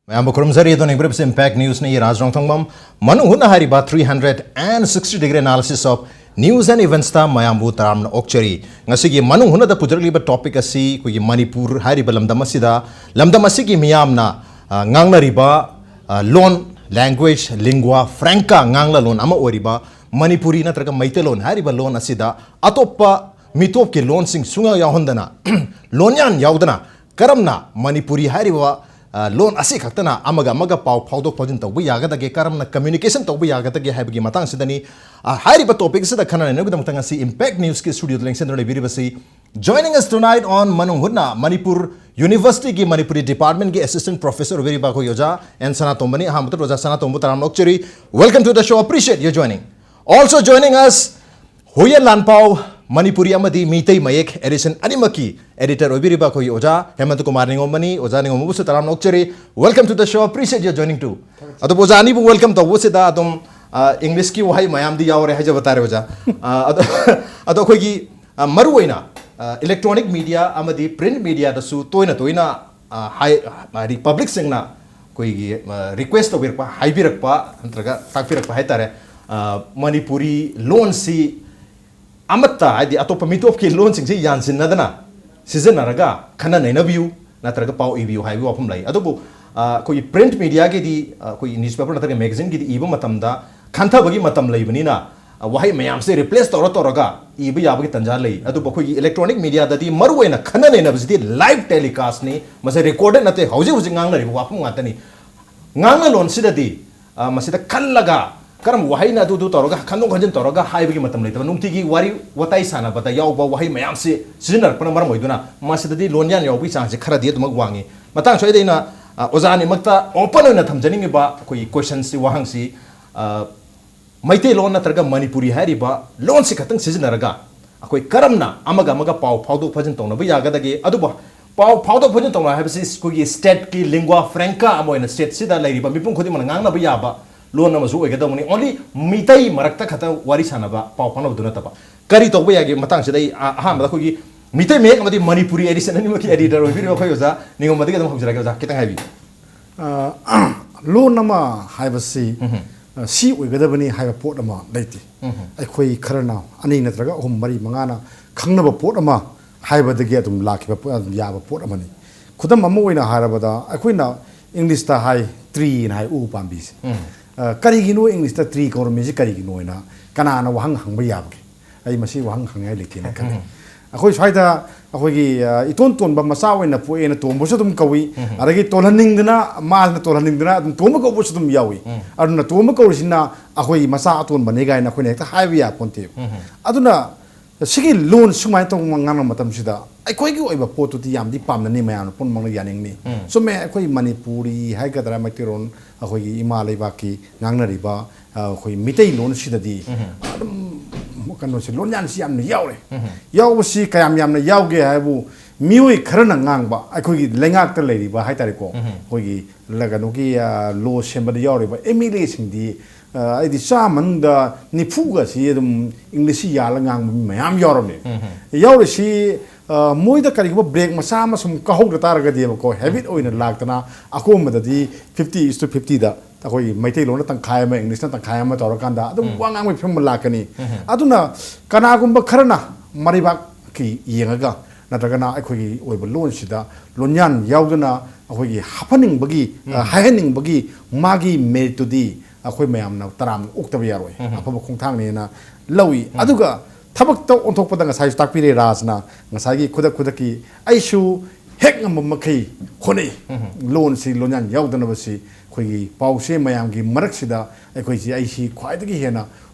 Mayam Kurumzari the Neighborhood Impact News ni Raj NONGTHOMBAM Manung Hutna hari ba 360-degree analysis of news and events ta mayam bu taram na okchari ngasigi Manung Hutna da pujrali ba topic asi kuyi Manipur hari ba lamdam asigi miyam na ngangna riba loan language lingua franca ngangla loan ama oriba Manipuri na traga maite loan hari ba loan asida atoppa mitop ke loan sing sunga yahondana LONYAN yaudana karamna Manipuri hari ba loan asi khaktana amaga pau phawdok phawjin tawbu yagadage karamna communication tawbu yagadage haibagi matang sidani hairiba topic sida khana ne gudam tanga si impact news ke studio lengsen dole biribasi joining us tonight on Manung Hutna Manipur University ki Manipuri department ki assistant professor Veriba ko yoja and SANATOMBA ni hamut roja SANATOMBA taram lokcheri. Welcome to the show, appreciate you joining. Also joining us HUEYEN LANPAO Manipuri amadi Mitei Mayek edition animaki editor Obiriba ko oja HEMANTA KUMAR NINGOMBA oja NINGOMBA busu taram lokcheri. Welcome to the show, appreciate you joining too. Ado oja ani bu welcome to busida adom English ki wahai mayam di yaure haja batare oja ado khoi ki maruoina electronic media amadi print media da su toina high public singna koi request to birpa high birakpa antraga takfirakpa haitare Manipuri loan si amatta adi atopa mitop ke loan sing si yansin nadana season naraga khana naina view natraga pau view high view apum lai adobu koi print media ke di koi newspaper natraga magazine ke di iba matamda khantha bagi matam lai banina wahai mayam se replace toraga iba yabagi tanja lai adobu koi electronic media dadi maruena khana naina bisi live telecast ni mase recorded nate hauji ngang na ri wapum ngatani nganga loan sidadi masida kallaga karam wahai na du toraga khandong khanjin toraga haibagi matam lai nungtigi wari watai sana bata yauba wahai mayam se sinar pana maram hoiduna masidadi LONYAN yaubi chang se khara di tumag wangi matang choi deina ozani makta open na thamjani ba koi question si wahang si maite loan na targa Manipuri hari ba loan si khatang sizinaraga akoi karamna amaga pau phawdok phajin tongna ba yagadage aduba pau phawdok phajin tongna habisi koi state ki lingua franca amoina state sida lairi ba mipung khodi man ngangna ba yaba loan na masu oigadamuni only mitai marakta khata wari sanaba pau phana duna taba kari tokba yage matang sidai aham koi mitai mek amadi Manipuri edition ani maki editor oi video khoi oza NINGOMBA dege dam hobjira ga kitang haibi loan nama haibasi si oigadabani haiba pot ama leiti akhoi kharana ani natraga hum mari mangana khangnaba pot ama haiba dege adum lakiba yaba pot amani khudam amma oina harabada akhoina English ta hai tree na hai u pambis kari gino English ta tree ko me kari gino ina kana na wahang hangba yabge ai masi wahang hangai lekti na kan akhoi swaida akhoi gi iton ba masa oina poena tombo sudum kawi aragi tolhaningdana ma na tolhaningdana adum tombo ko sudum yawi aduna tombo ko sina akhoi masa aton bane gai na khoine ta haiya ponte aduna sigi loan sumai tong mangana matam sida akhoi gi oiba potu ti yam di pamna ni mayam pon mangna yaning ni so me akhoi Manipuri hai ga dara makiron akhoi gi imalai ba ki ngangna riba akhoi mitei loan sida di kano si LONYAN si yamna yaure yaw si kayam yamna yawge haibu mioi kharana ngangba akhoi lengak ta leiri ba haitare ko khoi lagano ki lo semba yaure ba emile singdi ai di saman da nifuga si dum English yala ngang mayam yaurone yaure si moida kari ko break masa masum ka hog ta raga de ko habit oina lagtana akom da di 50:50 da akoi maitei lona tang khai ma English na tang khai ma tor kanda adum wangang mai phim lakani aduna kana gumba kharana mariba ki yengaga natragana akoi oiba loan sida LONYAN yauduna akoi hapaning bagi hahening bagi magi metodi akoi mayam na taram ukta yaroi apaba khongthang ne na lawi aduga thabak ta onthok padanga sai takpire rajna ngasagi khudaki aishu hek ngam makai khonei loan si LONYAN yauduna basi khoi pause mayam gi marak sida khoi si aisi khwai dagi hena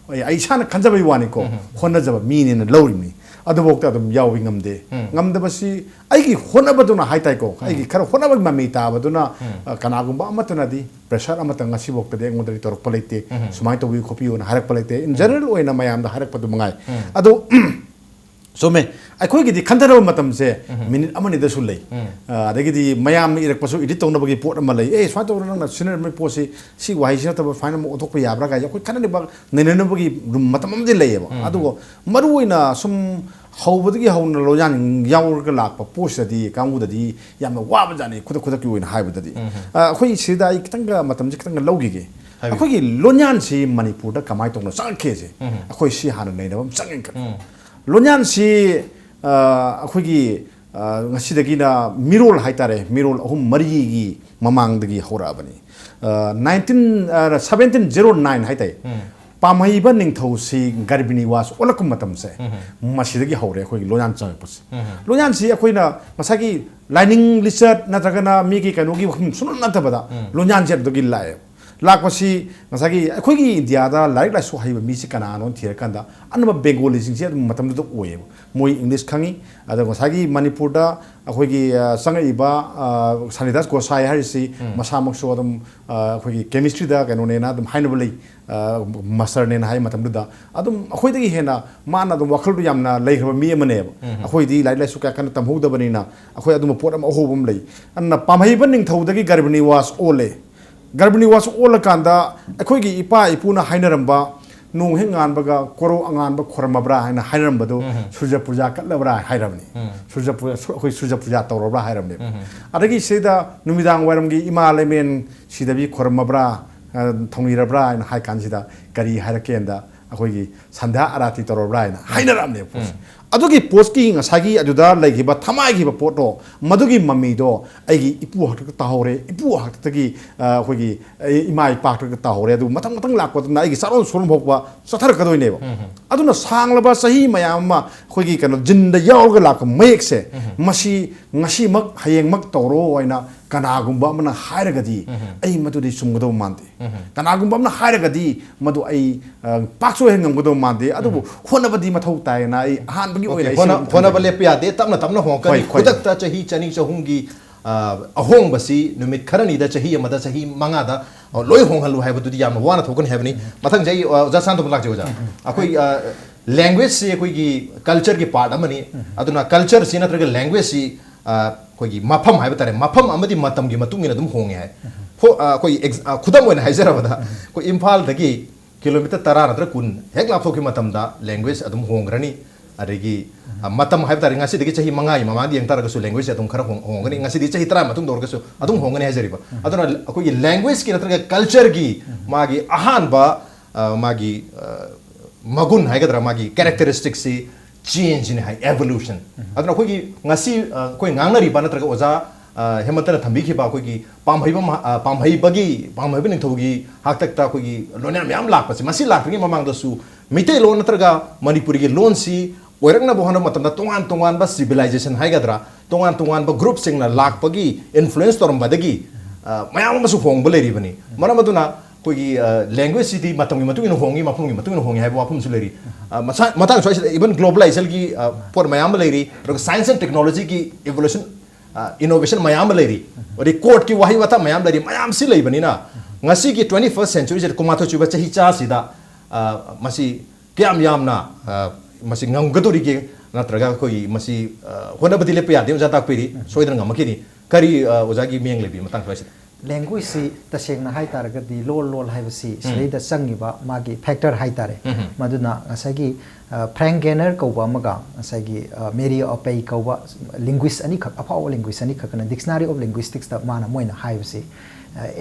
ai sana khanjabai wani ko khonna jaba mi ne lawrimni adubokta dum yawi ngamde basi ai gi khona baduna haitai ko ai gi khara khona bag mami ta baduna kana gumba amatana di pressure amata ngasi bokta de ngodari torok palete sumai to wi copy on harak palete in general oina mayam da harak padu mangai ado so me akhoi gi di khandara matam se minute amani da sulai adagi di mayam irak pasu edit tong na bagi pot amalai swa to na siner me posi si wai sina ta final mo othok pa yabra ga akhoi kanani ba nene bagi matam am di lei ba adu maru oina sum ꯍꯧꯕꯗꯒꯤ ꯍꯧꯅ ꯂꯣꯟꯌꯥꯟ ꯌꯥꯎꯔꯒ ꯂꯥꯛꯄ ꯄꯣꯠꯁꯤꯗꯗꯤ ꯀꯥꯡꯕꯨꯗꯗꯤ ꯌꯥꯝꯅ ꯋꯥꯕꯖꯥꯠꯅꯤ ꯈꯨꯗꯛꯀꯤ ꯑꯣꯏꯅ ꯍꯥꯏꯕꯗꯗꯤ ꯑꯩꯈꯣꯏ ꯁꯤꯗ ꯑꯩ ꯈꯤꯇꯪꯒ ꯃꯇꯝꯁꯦ ꯈꯤꯇꯪꯒ ꯂꯧꯈꯤꯒꯦ ꯑꯩꯈꯣꯏꯒꯤ ꯂꯣꯟꯌꯥꯟꯁꯤ ꯃꯅꯤꯄꯨꯔꯗ ꯀꯃꯥꯏꯅ ꯇꯧꯅ ꯆꯪꯉꯛꯀꯦꯁꯦ ꯑꯩꯈꯣꯏ ꯁꯤ ꯍꯥꯟꯅ ꯅꯩꯅꯕ ꯑꯃ ꯆꯪꯉꯦ ꯈꯜꯂꯤ ꯂꯣꯟꯌꯥꯟꯁꯤ ꯑꯩꯈꯣꯏꯒꯤ ꯉꯁꯤꯗꯒꯤꯅ ꯃꯤꯔꯣꯜ ꯍꯥꯏꯇꯥꯔꯦ ꯃꯤꯔꯣꯜ ꯑꯍꯨꯝ ꯃꯔꯤꯒꯤ ꯃꯃꯥꯡꯗꯒꯤ ꯍꯧꯔꯛꯑꯕꯅꯤ 1709 ꯍꯥꯏꯇꯥꯔꯦ ꯄꯥꯝꯍꯩꯕ ꯅꯤꯡꯊꯧꯁꯤ ꯒꯔꯕꯤꯅꯤꯋꯥꯁ ꯑꯣꯜꯂꯛꯄ ꯃꯇꯝꯁꯦ ꯃꯁꯤꯗꯒꯤ ꯍꯧꯔꯦ ꯑꯩꯈꯣꯏꯒꯤ ꯂꯣꯟꯌꯥꯟ ꯆꯪꯉꯛꯄꯁꯦ ꯂꯣꯟꯌꯥꯟꯁꯤ ꯑꯩꯈꯣꯏꯅ ꯉꯁꯥꯏꯒꯤ ꯂꯥꯏꯅꯤꯡ ꯂꯤꯆꯠ ꯅꯠꯇ꯭ꯔꯒꯅ ꯃꯤꯒꯤ ꯀꯩꯅꯣꯒꯤ ꯋꯥꯐꯝ ꯁꯨꯅ ꯅꯠꯇꯕꯗ ꯂꯣꯟꯌꯥꯟꯁꯦ ꯑꯗꯨꯗꯒꯤ ꯂꯥꯛꯑꯦ ꯂꯥꯛꯄꯁꯤ ꯉꯁꯥꯏꯒꯤ ꯑꯩꯈꯣꯏꯒꯤ ꯏꯟꯗꯤꯌꯥꯗ ꯂꯥꯏꯔꯤꯛ ꯂꯥꯏꯁꯨ ꯍꯩꯕ ꯃꯤꯁꯤ ꯀꯅꯥꯅꯣ ꯊꯤꯔꯀꯥꯟꯗ ꯑꯅꯝꯕ ꯕꯦꯡꯒꯣꯂꯤꯁꯤꯡꯁꯦ ꯑꯗꯨꯝ ꯃꯇꯝꯗꯨꯗ ꯑꯣꯏꯌꯦꯕ ꯃꯣꯏ ꯏꯪꯂꯤꯁ ꯈꯪꯉꯤ ꯑꯗꯣ ꯉꯁꯥꯏꯒꯤ ꯃꯅꯤꯄꯨꯔꯗ ꯑꯩꯈꯣꯏꯒꯤ ꯆꯪꯉꯛꯏꯕ ꯁꯥꯅꯤꯗꯥꯁ ꯒꯣꯁꯥꯏ ꯍꯥꯏꯔꯤꯁꯤ ꯃꯁꯥꯃꯛꯁꯨ ꯑꯗꯨꯝ ꯑꯩꯈꯣꯏꯒꯤ ꯀꯦꯃꯤꯁꯇ꯭ꯔꯤꯗ ꯀꯩꯅꯣꯅꯦꯅ ꯑꯗꯨꯝ ꯍꯥꯏꯅꯕ ꯂꯩ ꯃꯥꯁꯇꯔꯅꯦꯅ ꯍꯥꯏ ꯃꯇꯝꯗꯨꯗ ꯑꯗꯨꯝ ꯑꯩꯈꯣꯏꯗꯒꯤ ꯍꯦꯟꯅ ꯃꯥꯅ ꯑꯗꯨꯝ ꯋꯥꯈꯜꯗꯨ ꯌꯥꯝꯅ ꯂꯩꯈ꯭ꯔꯕ ꯃꯤ ꯑꯃꯅꯦꯕ ꯑꯩꯈꯣꯏꯗꯤ ꯂꯥꯏꯔꯤꯛ ꯂꯥꯏꯁꯨ ꯀꯌꯥ ꯀꯟꯅ ꯇꯝꯍꯧꯗꯕꯅꯤꯅ ꯑꯩꯈꯣꯏ ꯑꯗꯨꯝꯕ ꯄꯣꯠ ꯑꯃ ꯑꯍꯣꯕ ꯑꯃ ꯂꯩ ꯑꯗꯨꯅ ꯄꯥꯝꯍꯩꯕ ꯅꯤꯡꯊꯧꯗꯒꯤ ꯒꯔꯕꯤꯅꯤꯋꯥꯁ ꯑꯣꯜꯂꯦ ꯒꯔꯕꯤꯅꯤꯋꯥꯁ ꯑꯣꯜꯂꯀꯥꯟꯗ ꯑꯩꯈꯣꯏꯒꯤ ꯏꯄꯥ ꯏꯄꯨꯅ ꯍꯥꯏꯅꯔꯝꯕ ꯅꯣꯡ ꯍꯦꯛ ꯉꯥꯟꯕꯒ ꯀꯣꯔꯧ ꯑꯉꯥꯟꯕ ꯈꯣꯏꯔꯝꯃꯕ꯭ꯔꯥ ꯍꯥꯏꯅ ꯍꯥꯏꯅꯔꯝꯕꯗꯨ ꯁꯨꯔꯖ ꯄꯨꯖꯥ ꯀꯠꯂꯕ꯭ꯔꯥ ꯍꯥꯏꯔꯕꯅꯤ ꯑꯩꯈꯣꯏ ꯁꯨꯔꯖ ꯄꯨꯖꯥ ꯇꯧꯔꯕ꯭ꯔꯥ ꯍꯥꯏꯔꯕꯅꯦ ꯑꯗꯒꯤ ꯁꯤꯗ ꯅꯨꯃꯤꯗꯥꯡ ꯋꯥꯏꯔꯝꯒꯤ ꯏꯃꯥ ꯂꯩꯃꯦꯟ ꯁꯤꯗꯕꯤ ꯈꯣꯏꯔꯝꯃꯕ꯭ꯔꯥ ꯊꯧꯅꯤꯔꯕ꯭ꯔꯥ ꯍꯥꯏꯅ ꯍꯥꯏ ꯀꯥꯟꯁꯤꯗ ꯀꯔꯤ ꯍꯥꯏꯔꯛꯀꯦꯟꯗ ꯑꯩꯈꯣꯏꯒꯤ ꯁꯟꯙꯥ ꯑꯔꯥꯇꯤ ꯇꯧꯔꯕ꯭ꯔꯥ ꯍꯥꯏꯅ ꯍꯥꯏꯅꯔꯛꯑꯕꯅꯦꯕ ꯄꯣꯠꯁꯦ ꯑꯗꯨꯒꯤ ꯄꯣꯠꯀꯤ ꯉꯁꯥꯏꯒꯤ ꯑꯗꯨꯗ ꯂꯩꯈꯤꯕ ꯊꯃꯥꯏꯈꯤꯕ ꯄꯣꯠꯇꯣ ꯃꯗꯨꯒꯤ ꯃꯃꯤꯗꯣ ꯑꯩꯒꯤ ꯏꯄꯨ ꯍꯥꯛꯇꯛꯇ ꯇꯥꯍꯧꯔꯦ ꯏꯄꯨ ꯍꯥꯛꯇꯛꯇꯒꯤ ꯑꯩꯈꯣꯏꯒꯤ ꯏꯃꯥ ꯏꯄꯥ ꯍꯥꯛꯇꯛꯇ ꯇꯥꯍꯧꯔꯦ ꯑꯗꯨ ꯃꯊꯪ ꯃꯊꯪ ꯂꯥꯛꯄꯗꯨꯅ ꯑꯩꯒꯤ ꯆꯥꯔꯣꯟ ꯁꯨꯔꯣꯟ ꯐꯥꯎꯕ ꯆꯠꯊꯔꯛꯀꯗꯣꯏꯅꯦꯕ ꯑꯗꯨꯅ ꯁꯥꯡꯂꯕ ꯆꯍꯤ ꯃꯌꯥꯝ ꯑꯃ ꯑꯩꯈꯣꯏꯒꯤ ꯀꯩꯅꯣ ꯖꯤꯟꯗ ꯌꯥꯎꯔꯒ ꯂꯥꯛꯄ ꯃꯌꯦꯛꯁꯦ ꯃꯁꯤ ꯉꯁꯤꯃꯛ ꯍꯌꯦꯡꯃꯛ ꯇꯧꯔꯣ ꯍꯥꯏꯅ ꯀꯅꯥꯒꯨꯝꯕ ꯑꯃꯅ ꯍꯥꯏꯔꯒꯗꯤ ꯑꯩ ꯃꯗꯨꯗꯤ ꯆꯨꯝꯒꯗꯧꯕ ꯃꯥꯟꯗꯦ ꯀꯅꯥꯒꯨꯝꯕ ꯑꯃꯅ ꯍꯥꯏꯔꯒꯗꯤ ꯃꯗꯨ ꯑꯩ ꯄꯥꯛꯁꯨ ꯍꯦꯟ ꯉꯝꯒꯗꯧꯕ ꯃꯥꯟꯗꯦ ꯑꯗꯨꯕꯨ ꯍꯣꯠꯅꯕꯗꯤ ꯃꯊꯧ ꯇꯥꯏꯅ ꯑꯩ ꯑꯍꯥꯟꯕꯒꯤ ꯑꯣꯏꯅ ꯍꯣꯠꯅꯕ ꯂꯦꯞꯄ ꯌꯥꯗꯦ ꯇꯞꯅ ꯇꯞꯅ ꯍꯣꯡꯉꯛꯀꯅꯤ ꯈꯨꯗꯛꯇ ꯆꯍꯤ ꯆꯅꯤ ꯆꯍꯨꯝꯒꯤ ꯑꯍꯣꯡꯕꯁꯤ ꯅꯨꯃꯤꯠ ꯈꯔꯅꯤꯗ ꯆꯍꯤ ꯑꯃꯗ ꯆꯍꯤ ꯃꯉꯥꯗ ꯂꯣꯏ ꯍꯣꯡꯍꯜꯂꯨ ꯍꯥꯏꯕꯗꯨꯗꯤ ꯌꯥꯝꯅ ꯋꯥꯅ ꯊꯣꯛꯀꯅꯤ ꯍꯥꯏꯕꯅꯤ ꯃꯊꯪ ꯆꯍꯤ ꯑꯣꯖꯥ ꯁꯥꯟꯇꯣꯝꯕ ꯂꯥꯛꯆꯩ ꯑꯣꯖꯥ ꯑꯩꯈꯣꯏ ꯂꯦꯡꯒ꯭ꯋꯦꯖꯁꯤ ꯑꯩꯈꯣꯏꯒꯤ ꯀꯜꯆꯔꯒꯤ ꯄꯥꯔꯠ ꯑꯃꯅꯤ ꯑꯗꯨꯅ ꯀꯜꯆꯔꯁꯤ ꯅꯠꯇ꯭ꯔꯒ ꯂꯦꯡꯒ꯭ꯋꯦꯖꯁꯤ ꯑꯩꯈꯣꯏꯒꯤ ꯃꯐꯝ ꯍꯥꯏꯕ ꯇꯥꯔꯦ ꯃꯐꯝ ꯑꯃꯗꯤ ꯃꯇꯝꯒꯤ ꯃꯇꯨꯡ ꯏꯟꯅ ꯑꯗꯨꯝ ꯍꯣꯡꯉꯦ ꯍꯥꯏ ꯑꯩꯈꯣꯏ ꯈꯨꯗꯝ ꯑꯣꯏꯅ ꯍꯥꯏꯖꯔꯕꯗ ꯑꯩꯈꯣꯏ ꯏꯝꯐꯥꯜꯗꯒꯤ ꯀꯤꯂꯣꯃꯤꯇꯔ 10 ꯅꯠꯇ꯭ꯔꯒ 10 ꯍꯦꯛ ꯂꯥꯞꯊꯣꯛꯈꯤꯕ ꯃꯇꯝꯗ ꯂꯦꯡꯒ꯭ꯋꯦꯖ ꯑꯗꯨꯝ ꯍꯣꯡꯈ꯭ꯔꯅꯤ ꯑꯗꯒꯤ ꯃꯇꯝ ꯍꯥꯏꯕ ꯇꯥꯔꯦ ꯉꯁꯤꯗꯒꯤ ꯆꯍꯤ 5ꯒꯤ ꯃꯃꯥꯡꯗ ꯌꯦꯡ ꯇꯥꯔꯒꯁꯨ ꯂꯦꯡꯒ꯭ꯋꯦꯖ ꯑꯗꯨꯝ ꯈꯔ ꯍꯣꯡꯒꯅꯤ ꯉꯁꯤꯗꯤ ꯆꯍꯤ 10 ꯃꯇꯨꯡꯗ ꯑꯣꯏꯔꯒꯁꯨ ꯑꯗꯨꯝ ꯍꯣꯡꯒꯅꯤ ꯍꯥꯏꯖꯔꯤꯕ ꯑꯗꯨꯅ ꯑꯩꯈꯣꯏꯒꯤ ꯂꯦꯡꯒ꯭ꯋꯦꯖꯀꯤ ꯅꯠꯇ꯭ꯔꯒ ꯀꯜꯆꯔꯒꯤ ꯃꯥꯒꯤ ꯑꯍꯥꯟꯕ ꯃꯥꯒꯤ ꯃꯒꯨꯟ ꯍꯥꯏꯒꯗ꯭ꯔꯥ ꯃꯥꯒꯤ ꯀꯦꯔꯦꯛꯇꯔꯤꯁꯇꯤꯛꯁꯤ ꯆꯦꯟꯖꯅꯤ ꯍꯥꯏ ꯑꯦꯚꯣꯂꯨꯁꯟ ꯑꯗꯨꯅ ꯑꯩꯈꯣꯏꯒꯤ ꯉꯁꯤ ꯑꯩꯈꯣꯏ ꯉꯥꯡꯅꯔꯤꯕ ꯅꯠꯇ꯭ꯔꯒ ꯑꯣꯖꯥ ꯍꯦꯃꯟꯇꯅ ꯊꯝꯕꯤꯈꯤꯕ ꯑꯩꯈꯣꯏꯒꯤ ꯄꯥꯝꯍꯩꯕ ꯅꯤꯡꯊꯧꯒꯤ ꯍꯥꯛꯇꯛꯇ ꯑꯩꯈꯣꯏꯒꯤ ꯂꯣꯟꯌꯥꯟ ꯃꯌꯥꯝ ꯂꯥꯛꯄꯁꯦ ꯃꯁꯤ ꯂꯥꯛꯇ꯭ꯔꯤꯉꯩ ꯃꯃꯥꯡꯗꯁꯨ ꯃꯩꯇꯩꯂꯣꯟ ꯅꯠꯇ꯭ꯔꯒ ꯃꯅꯤꯄꯨꯔꯤꯒꯤ ꯂꯣꯟꯁꯤ ꯑꯣꯏꯔꯛꯅꯕ ꯍꯣꯠꯅꯕ ꯃꯇꯝꯗ ꯇꯣꯉꯥꯟ ꯇꯣꯉꯥꯟꯕ ꯁꯤꯚꯤꯂꯥꯏꯖꯦꯁꯟ ꯍꯥꯏꯒꯗ꯭ꯔꯥ ꯇꯣꯉꯥꯟ ꯇꯣꯉꯥꯟꯕ ꯒ꯭ꯔꯨꯞꯁꯤꯡꯅ ꯂꯥꯛꯄꯒꯤ ꯏꯟꯐ꯭ꯂꯨꯌꯦꯟꯁ ꯇꯧꯔꯝꯕꯗꯒꯤ ꯃꯌꯥꯝ ꯑꯃꯁꯨ ꯍꯣꯡꯕ ꯂꯩꯔꯤꯕꯅꯤ ꯃꯔꯝ ꯑꯗꯨꯅ ꯑꯩꯈꯣꯏꯒꯤ ꯂꯦꯡꯒ꯭ꯋꯦꯖꯁꯤꯗꯤ ꯃꯇꯝꯒꯤ ꯃꯇꯨꯡ ꯏꯟꯅ ꯍꯣꯡꯉꯤ ꯃꯐꯝꯒꯤ ꯃꯇꯨꯡ ꯏꯟꯅ ꯍꯣꯡꯉꯤ ꯍꯥꯏꯕ ꯋꯥꯐꯝꯁꯨ ꯂꯩꯔꯤ ꯃꯇꯥꯡ ꯁ꯭ꯋꯥꯏꯁꯤꯗ ꯏꯚꯟ ꯒ꯭ꯂꯣꯕꯦꯂꯥꯏꯖꯦꯁꯟꯒꯤ ꯄꯣꯠ ꯃꯌꯥꯝ ꯑꯃ ꯂꯩꯔꯤ ꯑꯗꯨꯒ ꯁꯥꯏꯟꯁ ꯑꯦꯟ ꯇꯦꯛꯅꯣꯂꯣꯖꯤꯒꯤ evolution innovation mayam leri ori court ki wahi wata mayam leri mayam si lei banina ngasi ki 21st century je kumato chuba chahi cha sida masi kyam yamna masi ngamgadori ki natraga koi masi hona badile pe ade ja tak peri soidran ngamakini kari ojagi mieng lebi matang twasi language si taseng na hai taragadi lol hai basi sida sangiba magi factor hai tare maduna ngasagi Frank Gainer kauba maga ngasagi Mary Opey kauba linguist ani khak apaw linguist ani khak na dictionary of linguistics ta mana moina hai basi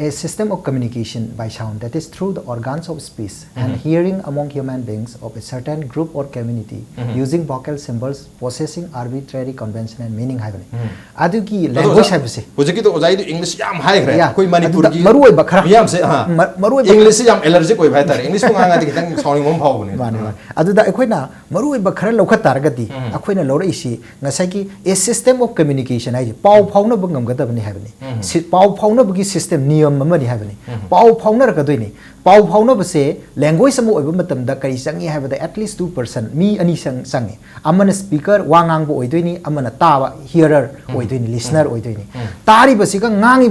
a system of communication by sound that is through the organs of speech and hearing among human beings of a certain group or community using vocal symbols possessing arbitrary convention and meaning hai bani adugi language hai basi hojiki to ojai to english yam hai gra koi manipur gi maroi bakra yam se ha maroi english yam allergic oi bhai tare english ko nganga di kitang sounding mom phau bani mane aduda akoina maroi bakra lokha targadi akoina lore isi ngasagi a system of communication hai pau phauna bangam gadabani hai bani pau phauna bagi system niyam amani haibani pau phaunar ka doini pau phaunar base language samu oiba matam da kari sangi haibada at least 2% mi ani sangi amana speaker wangang bo oidoini amana tawa hearer oidoini listener oidoini tari basika ngangi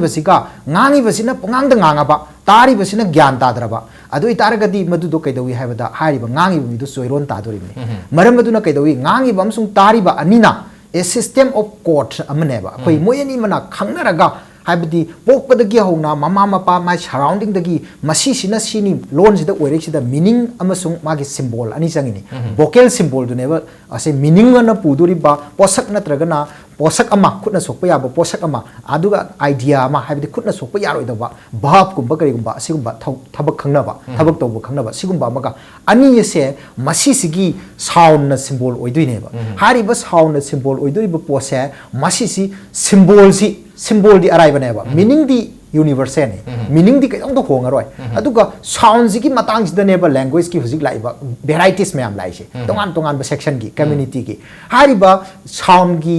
basina pangang da nganga ba tari basina gyan tadraba adu itaragadi madu do kaidawi haibada hariba ngangi mi do soiron tadoribni maram maduna kaidawi ngangi bam sung tari ba anina a system of court amaneba koi moyani mana khangnaraga हाइबदी पोकपदगी होना mama Mopa my surrounding दगी मसी सिना सिनी loan सिदा ओइरे सिदा meaning अमसुंग मागी symbol अनि चंगिनी vocal symbol दुनेबा असे meaning न पुदुरी बा पोषक नत्रगना पोषक अमा खुदना सोकपा याबा पोषक अमा आदुगा आइडिया अमा हाइबदी खुदना सोकपा यारोइदबा भाव कुंबा करिगुंबा सिगुंबा थबक खंगनबा थबक तौबा खंगनबा सिगुंबा मगा अनि से मसी सिगी साउंड न सिंबल ओइदुइनेबा हारिबा साउंड न सिंबल ओइदुइबा पोसे मसी सि सिंबल दी अराइबनेबा मीनिंग दी यूनिवर्सल ने मीनिंग दी कयong तो होंगरोय अदुगा साउंड जी की मतंग सिदनेबा लैंग्वेज की हुजिक लाइबा वेराइटीज मैम लाइसे तोंगान तोंगान बा सेक्शन की कम्युनिटी की हारिबा साउंड की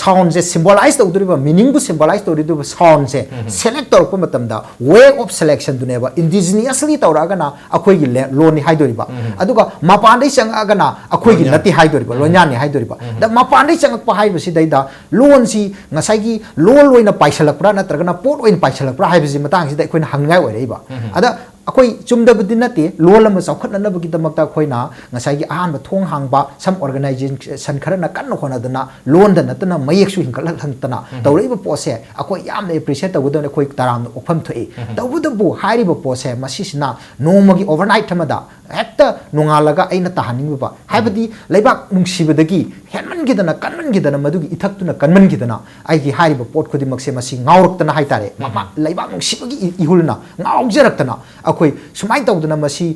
साउंड से सिंबलाइज तौदुरिबा मीनिंग बु सिंबलाइज तौरिदुबा साउंड से सेलेक्ट तौरप मतमदा वे ऑफ सिलेक्शन दुनेबा इंडिजिनियसली तौरागना अखोय की लोन नि हाइदोरिबा अदुगा मपान दे चंगागना अखोय की नति हाइदोरिबा लोन्यान नि हाइदोरिबा द मपान दे चंगप हाइबसि दैदा लोन सी ngasai gi लोन लोइना पाइसलकप्रा नत्रगना पोट ओइन पाइसलकप्रा हाइबसि मतंग सिदा अखोयना हंगाय ओइरेबा अदा अखोई चुमदबदि नते लोल अमा चौखटनबगी दमकता अखोइना ngasai आहान थोंग हांगबा सम ऑर्गेनाइजेशन खरना कन्न होनदना लोन द नतना मयेक्सु हिंकलहंतना तौरेबा पोसे अखोई यामने एप्रिशिएट तबदन अखोई तराम ओफम थोई तबदबु हारिबा पोसे मसिसना नोमगी ओवरनाइट थमदा हेक्ता नोंगालगा अइना ताहानिंगबा हाइबदि लेबाक नुंसिबदगी हेनमनगिदना कनमनगिदना मदुगी इथक्तुना कनमनगिदना आइगी हारिबा पोट खुदिमकसे मसि गावरक्तना हाइतारे ममा लेबाक नुंसिबगी इहुलना गावजरक्तना अखोई सुमाइ तौदना मसि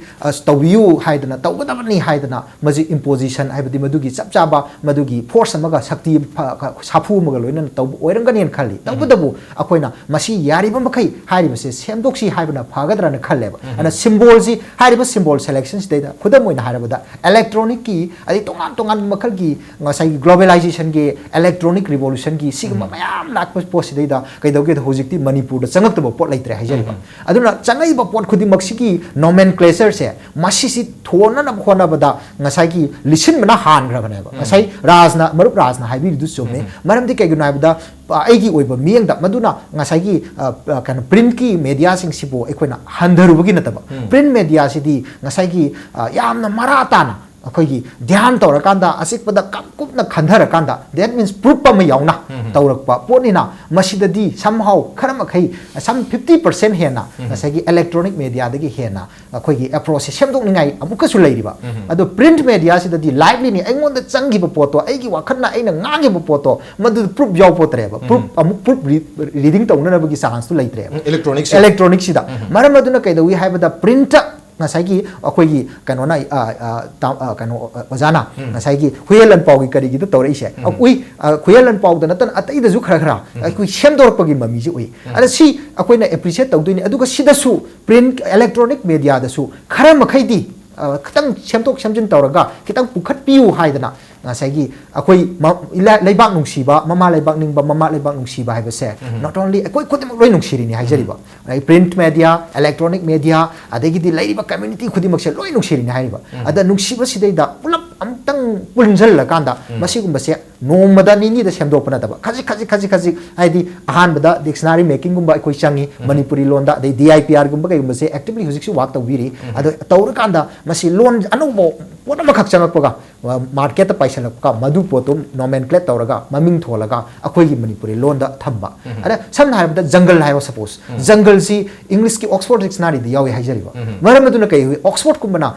तौबियु हाइदना तौगदबनि हाइदना मजि इम्पोजिशन हाइबदि मदुगी चपचाबा मदुगी फोर्स अमगा शक्ति साफु अमगा लोइना तौब ओइरंगनिन खाली तौबदबु अखोइना मसि यारिबा मखै हारिबसे सेमदोक्सि हाइबना फागदराना खल्लेबा अना सिम्बोल जी हारिबा सिम्बोल सेलेक्शन सिदा खुदम ओइना हारबदा इलेक्ट्रॉनिक की अदि तोंगान तोंगान मखल की ngasai globalization की इलेक्ट्रॉनिक रिवोल्यूशन की सिगमा मयाम लाक पोसिदैदा कैदौगे होजिक्ति मणिपुर द चंगक्तबो पोट लैत्रे हाइजरिबा अदुना चंगैबा पोट खुदि मक्सिकी नोमेनक्लेचर से मसिसि थोनना होनबदा ngasai की लिसिन मना हानग्रबनेबा ngasai राजना मरुप राजना हाइबिदु सोमे मरमदि कैगुना हाइबदा आइगी ओइबा मियंगदा मदुना ngasai की कन प्रिंट की मीडिया सिंग सिबो एकोइना हंधरुबगी नतबा प्रिंट मीडिया सिदी ngasai की यामना मराताना अखोगी ध्यान तौरकांदा असिकपदा कमकुपना खंधरकांदा दैट मीन्स प्रूफ अमा यावना तौरकपा पोनिना मसिददी समहाउ खरमखै सम 50% हेना नसागी इलेक्ट्रॉनिक मीडिया दगी हेना अखोगी अप्रोच सेमदोकनिंगाई अमुकसु लैरिबा अदो प्रिंट मीडिया सिददी लाइवली नि अइंगोंदा चंगिबा पोतो अइगी वाखना अइना ngangiba पोतो मदु प्रूफ याव पोतरेबा प्रूफ अमुक प्रूफ रीडिंग तौननबगी चांस तु लैत्रे इलेक्ट्रॉनिक सिदा मरम अदुना कैदवी हाइबदा print ngasai akhoi kanona kano ojana ngasai gi huyelan pau gi kari gi to tore ise akui huyelan pau da natan atai da ju khara khara akui semdor pagi mami ji oi ada si akoi na appreciate tawdui ni aduga sida su print electronic media da su khara makhai di khitang semtok semjin tawraga khitang pukhat piu haidana ngasai gi akoi leibak nungsiba mama leibak ningba mama leibak nungsiba haibase not only akoi khodim loi nungsiri ni haijariba print media electronic media adegi di leiba community khodim se loi nungsiri ni haiba ada nungsiba sidaida pulap amtang punjal la kanda masigumba se nomada ni da semdopana daba khaji haidi ahan bada dictionary making gumba akoi changi manipuri londa de DIPR gumba kai gumba se actively husik su work tawiri ada tawra kanda masi lon anubo pona makhak changakpaga market ta paishalakka madu potom nomenclate tawraga maming tholaga akoi gi manipuri londa thamba ada samna haibda jungle hayo suppose jungle si english ki oxford dictionary di yawi haijariba maramaduna kai oxford kumbana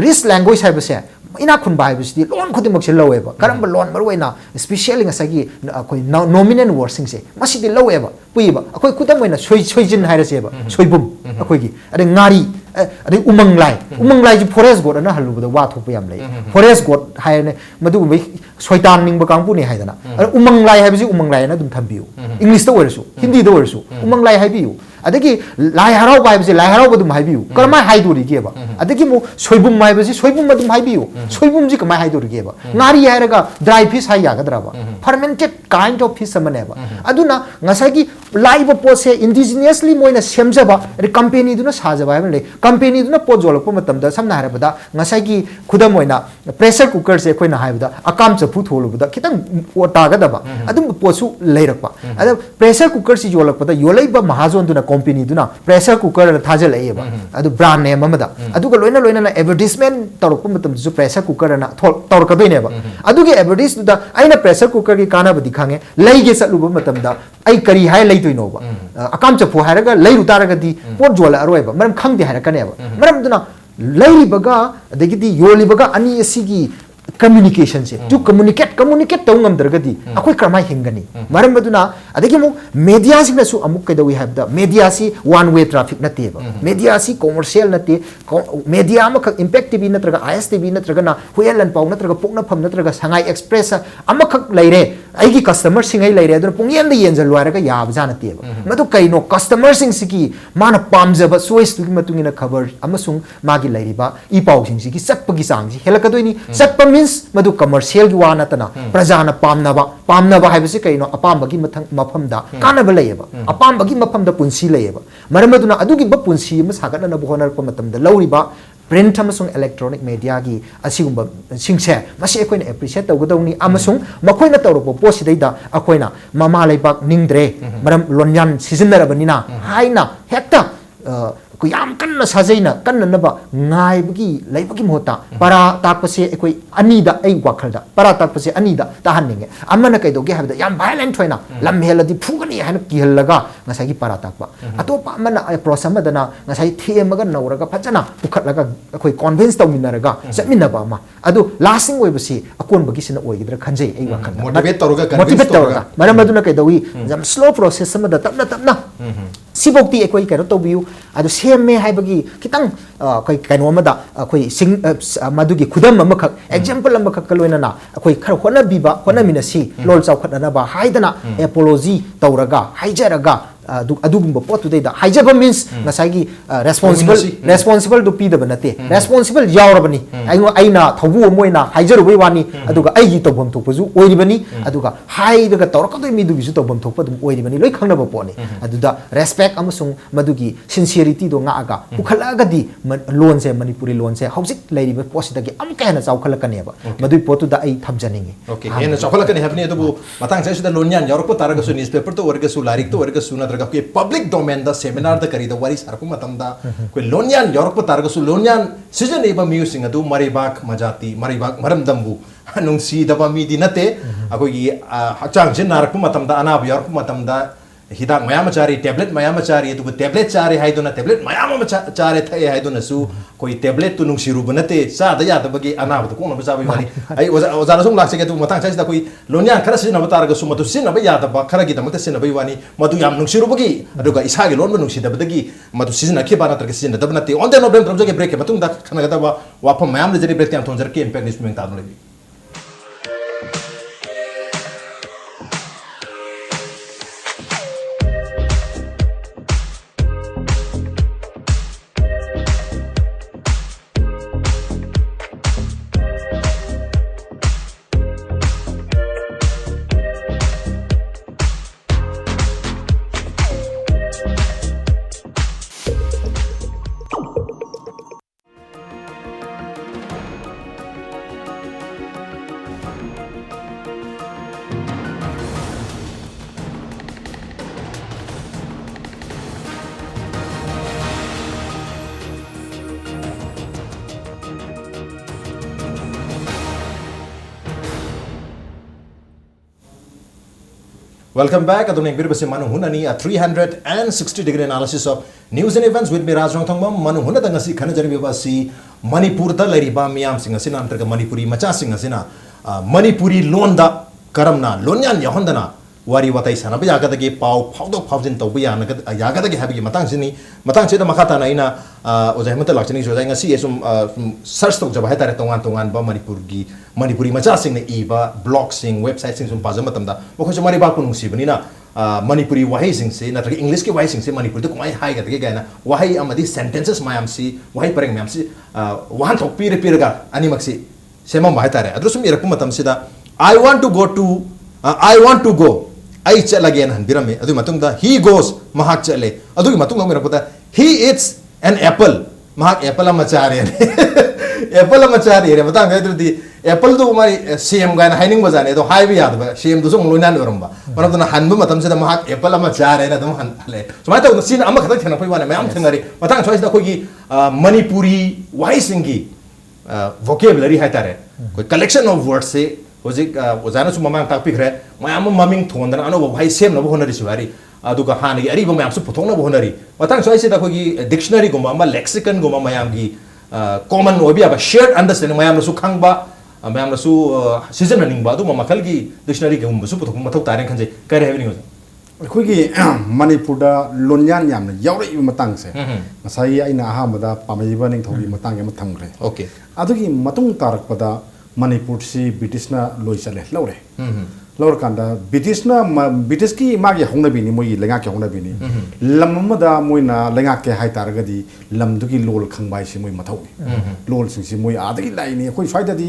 rich language haibase ina khun bai bisdi lon khudimok se loweba karamba lon marwaina especially ngasagi akoi nominal word sing se masidi loweba puiba akoi khudam waina soijin hairaseba soibum akoi gi ade ngari ade umanglai ji forest god ana halubada wa thopa yam lei forest god haine madu bai soitan ningba kangpu ni haidana umanglai haibisi umanglai na dum thambiu english da worisu hindi da worisu umanglai haibiu adagi lai harau bai bisi lai harau badum haibiu karma haiduri geba adagi mo soibum mai bisi soibum badum haibiu soibum ji kamai haiduri geba ngari hairaga dry fish hai yagadra fermented kind of fish amaneba aduna ngasagi laiba pose indigenously moina semjaba company duna sajaba haibale company duna pot jolakpa matamda samna harabada ngasagi khudam moina pressure cooker se khoina haibada akam chapu tholubada kitang otagadaba adum posu leirakpa ada pressure cooker si jolakpada yolaiba mahazon duna company duna pressure cooker na thajal ai ba adu brand name amada adu ga loina na advertisement torok matam su pressure cooker na tor ka doi ne ba adu ge advertise da aina pressure cooker gi kana ba dikhange lai ge satlu ba matam da ai kari hai lai toi no ba akam chapu haraga lai ru taraga di pot jola aroi ba maram khang di haraka ne ba maram duna lai baga adagi di yoli baga ani asigi communication se to communicate tau ngam dargadi akoi kramai hingani maram baduna adagi mu media sing su amuk kai da we have the media si one way traffic na te ba media si commercial na te media ma khak impact tv na traga ASST tv na traga na HUEYEN LANPAO na traga pokna pham na traga sangai express ama khak laire ai gi customer sing ai laire aduna pung yen da yen jal wara ga yab jana te ba madu kai no customer sing siki mana pamja ba choice tu gi matungina khabar amasung magi laire ba I pau sing siki sakpa gi sang si helakadoi ni sakpa means madu commercial gi wana tana prajana pamnaba haibasi kaino apamba gi mafamda kanaba layeba apamba gi mafamda punsi layeba maramaduna adugi ba punsi ma sagana na bohonar pa matamda lawriba print amasung electronic media gi asigumba singse masi akoina appreciate tawgadawni amasung makoina tawrokbo posidaida akoina mama laibak ningdre maram lonyan seasonarabanina haina hekta ko yam kanna sajaina kanna naba ngai bagi lai bagi mohta para takpase ekoi anida ai wakhalda para takpase anida tahanninge amana kai doge habda yam violent thoina lam heladi phugani hana kihallaga ngasai gi para takpa atopa amana prosama dana ngasai themaga nauraga phajana pukhatlaga ekoi convince tawminaraga chatminaba ma adu lasting oibasi akon bagi sina oigidra khanjai ai wakhalda motivate tawraga maramaduna kai dawi jam slow process sama da tapna sibokti ekoi kaino tobiu adu seme haibagi kitang koi kaino amada koi sing madugi khudam amakak example amakak kaloina na koi khar hona biba hona minasi lol chawkhatna na ba haidana apology tawraga haijaraga adugumba potu deida haijaba means ngasagi responsible do pida banate responsible yaurabani aina thobu moina haijaru bai wani aduga aigi tobam thokpaju oiribani aduga haidaga tawrakadoi mi dugi su tobam thokpa dum oiribani loi khangnaba pone aduda respect amasung madugi sincerity do ngaaga ukhalaga di loan se manipuri loan se hojik lairiba posidagi amka hena chawkhalakane ba madui potu da ai thamjaningi okay hena chawkhalakane habni adubu matang sai sida lonyan yorko taraga su newspaper to warga su larik to warga su na के public domain दा seminar दा करी दा वारी सारको मतम दा कोई लोन्यान यूरोप को तारगो सु लोन्यान सीजन एबा म्यूजिक अदु मरीबाक मजाती मरीबाक मरम दंबु नुंसी दबा मी दी नते अकोगी हचांग जिन नारको मतम दा अनाब यूरोप मतम दा हिदाक मयाम चारी टेबलेट मयाम चारी तो टेबलेट चारे हाइदोना टेबलेट मयाम चारे थे हाइदोना सु कोई टेबलेट तो नुंसी रुब नते सा दा या दबगी अनाब तो कोन बजा वाली आई ओजाना सुंग लाक्से के तो मतang sai दा कोई लोन्यान खरा सिन नबतारगो सु मतु सिन नबा या दबा खरा गी दमते सिन नबई वानी मतु याम नुंसी रुबगी अदुगा इसागे लोन नुंसी दबदगी मतु सिन नखे बाना तरके सिन दब नते ऑन द नो ब्रेम त्रमजे ब्रेक के मतुंग दा खना गदा वाफम मयाम ले जरी ब्रेक त्याम थोंजर के इम्पैक्ट निस में तादन लेबी Welcome back. Aduneng birbasi Manung Hunani a 360-degree analysis of news and events with me NONGTHOMBAM. Manung Huna dangasi khana jari bibasi Manipur da lariba miyam singa sina antarga Manipuri macha singa sina Manipuri loan da karamna lonyan yahondana wari watai sana ba yagadagi pau phawdok phawjin tawbi yagadagi habigi matang sida makata na ina oja hemanta lakchani so nga si esum search tok jaba hetare tongan ba Manipuri macha sing na iba blog sing website sing sum pajama tamda mo khoja mari ba kunung sibani na Manipuri wahai sing se na English ke wahai sing se Manipuri to kumai hai gadagi gaina wahai amadi sentences mayam si wahai pareng mayam si wahan thok pir ga ani maksi sema ba hetare adrusum irakum matam sida I want to go I chalage han birame adu matungda he goes mahak chale adu matungda mera pata he eats an apple mahak apple ama chare apple ama chare re batang ga di apple do mari cm ga na haining bazane do hai bi yad ba cm do song lonan oramba mana do na han ba matam se da mahak apple ama chare na do han le so ma ta sin ama khatak thana phoi wana mayam thangari batang choice da khoi gi manipuri wai singi vocabulary hai tare koi collection of words se hojik ozana su mamang tak pikre mayam maming thondana ano wai sem na bo honari siwari aduga hanagi ari ba mayam su puthong na bo honari batang choice da khoi gi dictionary gumba ma lexicon gumba mayam gi common obi aba shared understanding mayam su khangba mayam su season running ba du ma makal gi dictionary gumba su puthong mathau tare khanje kare having ho ꯑꯩꯈꯣꯏꯒꯤ ꯃꯅꯤꯄꯨꯔꯗ ꯂꯣꯟꯌꯥꯟ ꯌꯥꯝꯅ ꯌꯥꯎꯔꯛꯏꯕ ꯃꯇꯥꯡꯁꯦ ꯉꯁꯥꯏ ꯑꯩꯅ ꯑꯍꯥꯟꯕꯗ ꯄꯥꯝꯖꯕ ꯅꯤꯡꯊꯧꯒꯤ ꯃꯇꯥꯡ ꯑꯃ ꯊꯝꯈ꯭ꯔꯦ Okay. ꯑꯗꯨꯒꯤ ꯃꯇꯨꯡ ꯇꯥꯔꯛꯄꯗ ꯃꯅꯤꯄꯨꯔꯁꯤ ꯕ꯭ꯔꯤꯇꯤꯁꯅ ꯂꯣꯏ ꯆꯠꯂꯦ ꯂꯧꯔꯦ ꯂꯧꯔꯀꯥꯟꯗ ꯕ꯭ꯔꯤꯇꯤꯁꯀꯤ ꯃꯥꯒꯤ ꯍꯧꯅꯕꯤꯅꯤ ꯃꯣꯏꯒꯤ ꯂꯩꯉꯥꯛꯀꯤ ꯍꯧꯅꯕꯤꯅꯤ ꯂꯝ ꯑꯃꯗ ꯃꯣꯏꯅ ꯂꯩꯉꯥꯛꯀꯦ ꯍꯥꯏꯇꯥꯔꯒꯗꯤ ꯂꯝꯗꯨꯒꯤ ꯂꯣꯜ ꯈꯪꯕ ꯍꯥꯏꯁꯤ ꯃꯣꯏ ꯃꯊꯧꯅꯤ ꯂꯣꯜꯁꯤꯡꯁꯤ ꯃꯣꯏ ꯑꯥꯗꯒꯤ ꯂꯥꯛꯏꯅꯤ ꯑꯩꯈꯣꯏ ꯁ꯭ꯋꯥꯏꯗꯗꯤ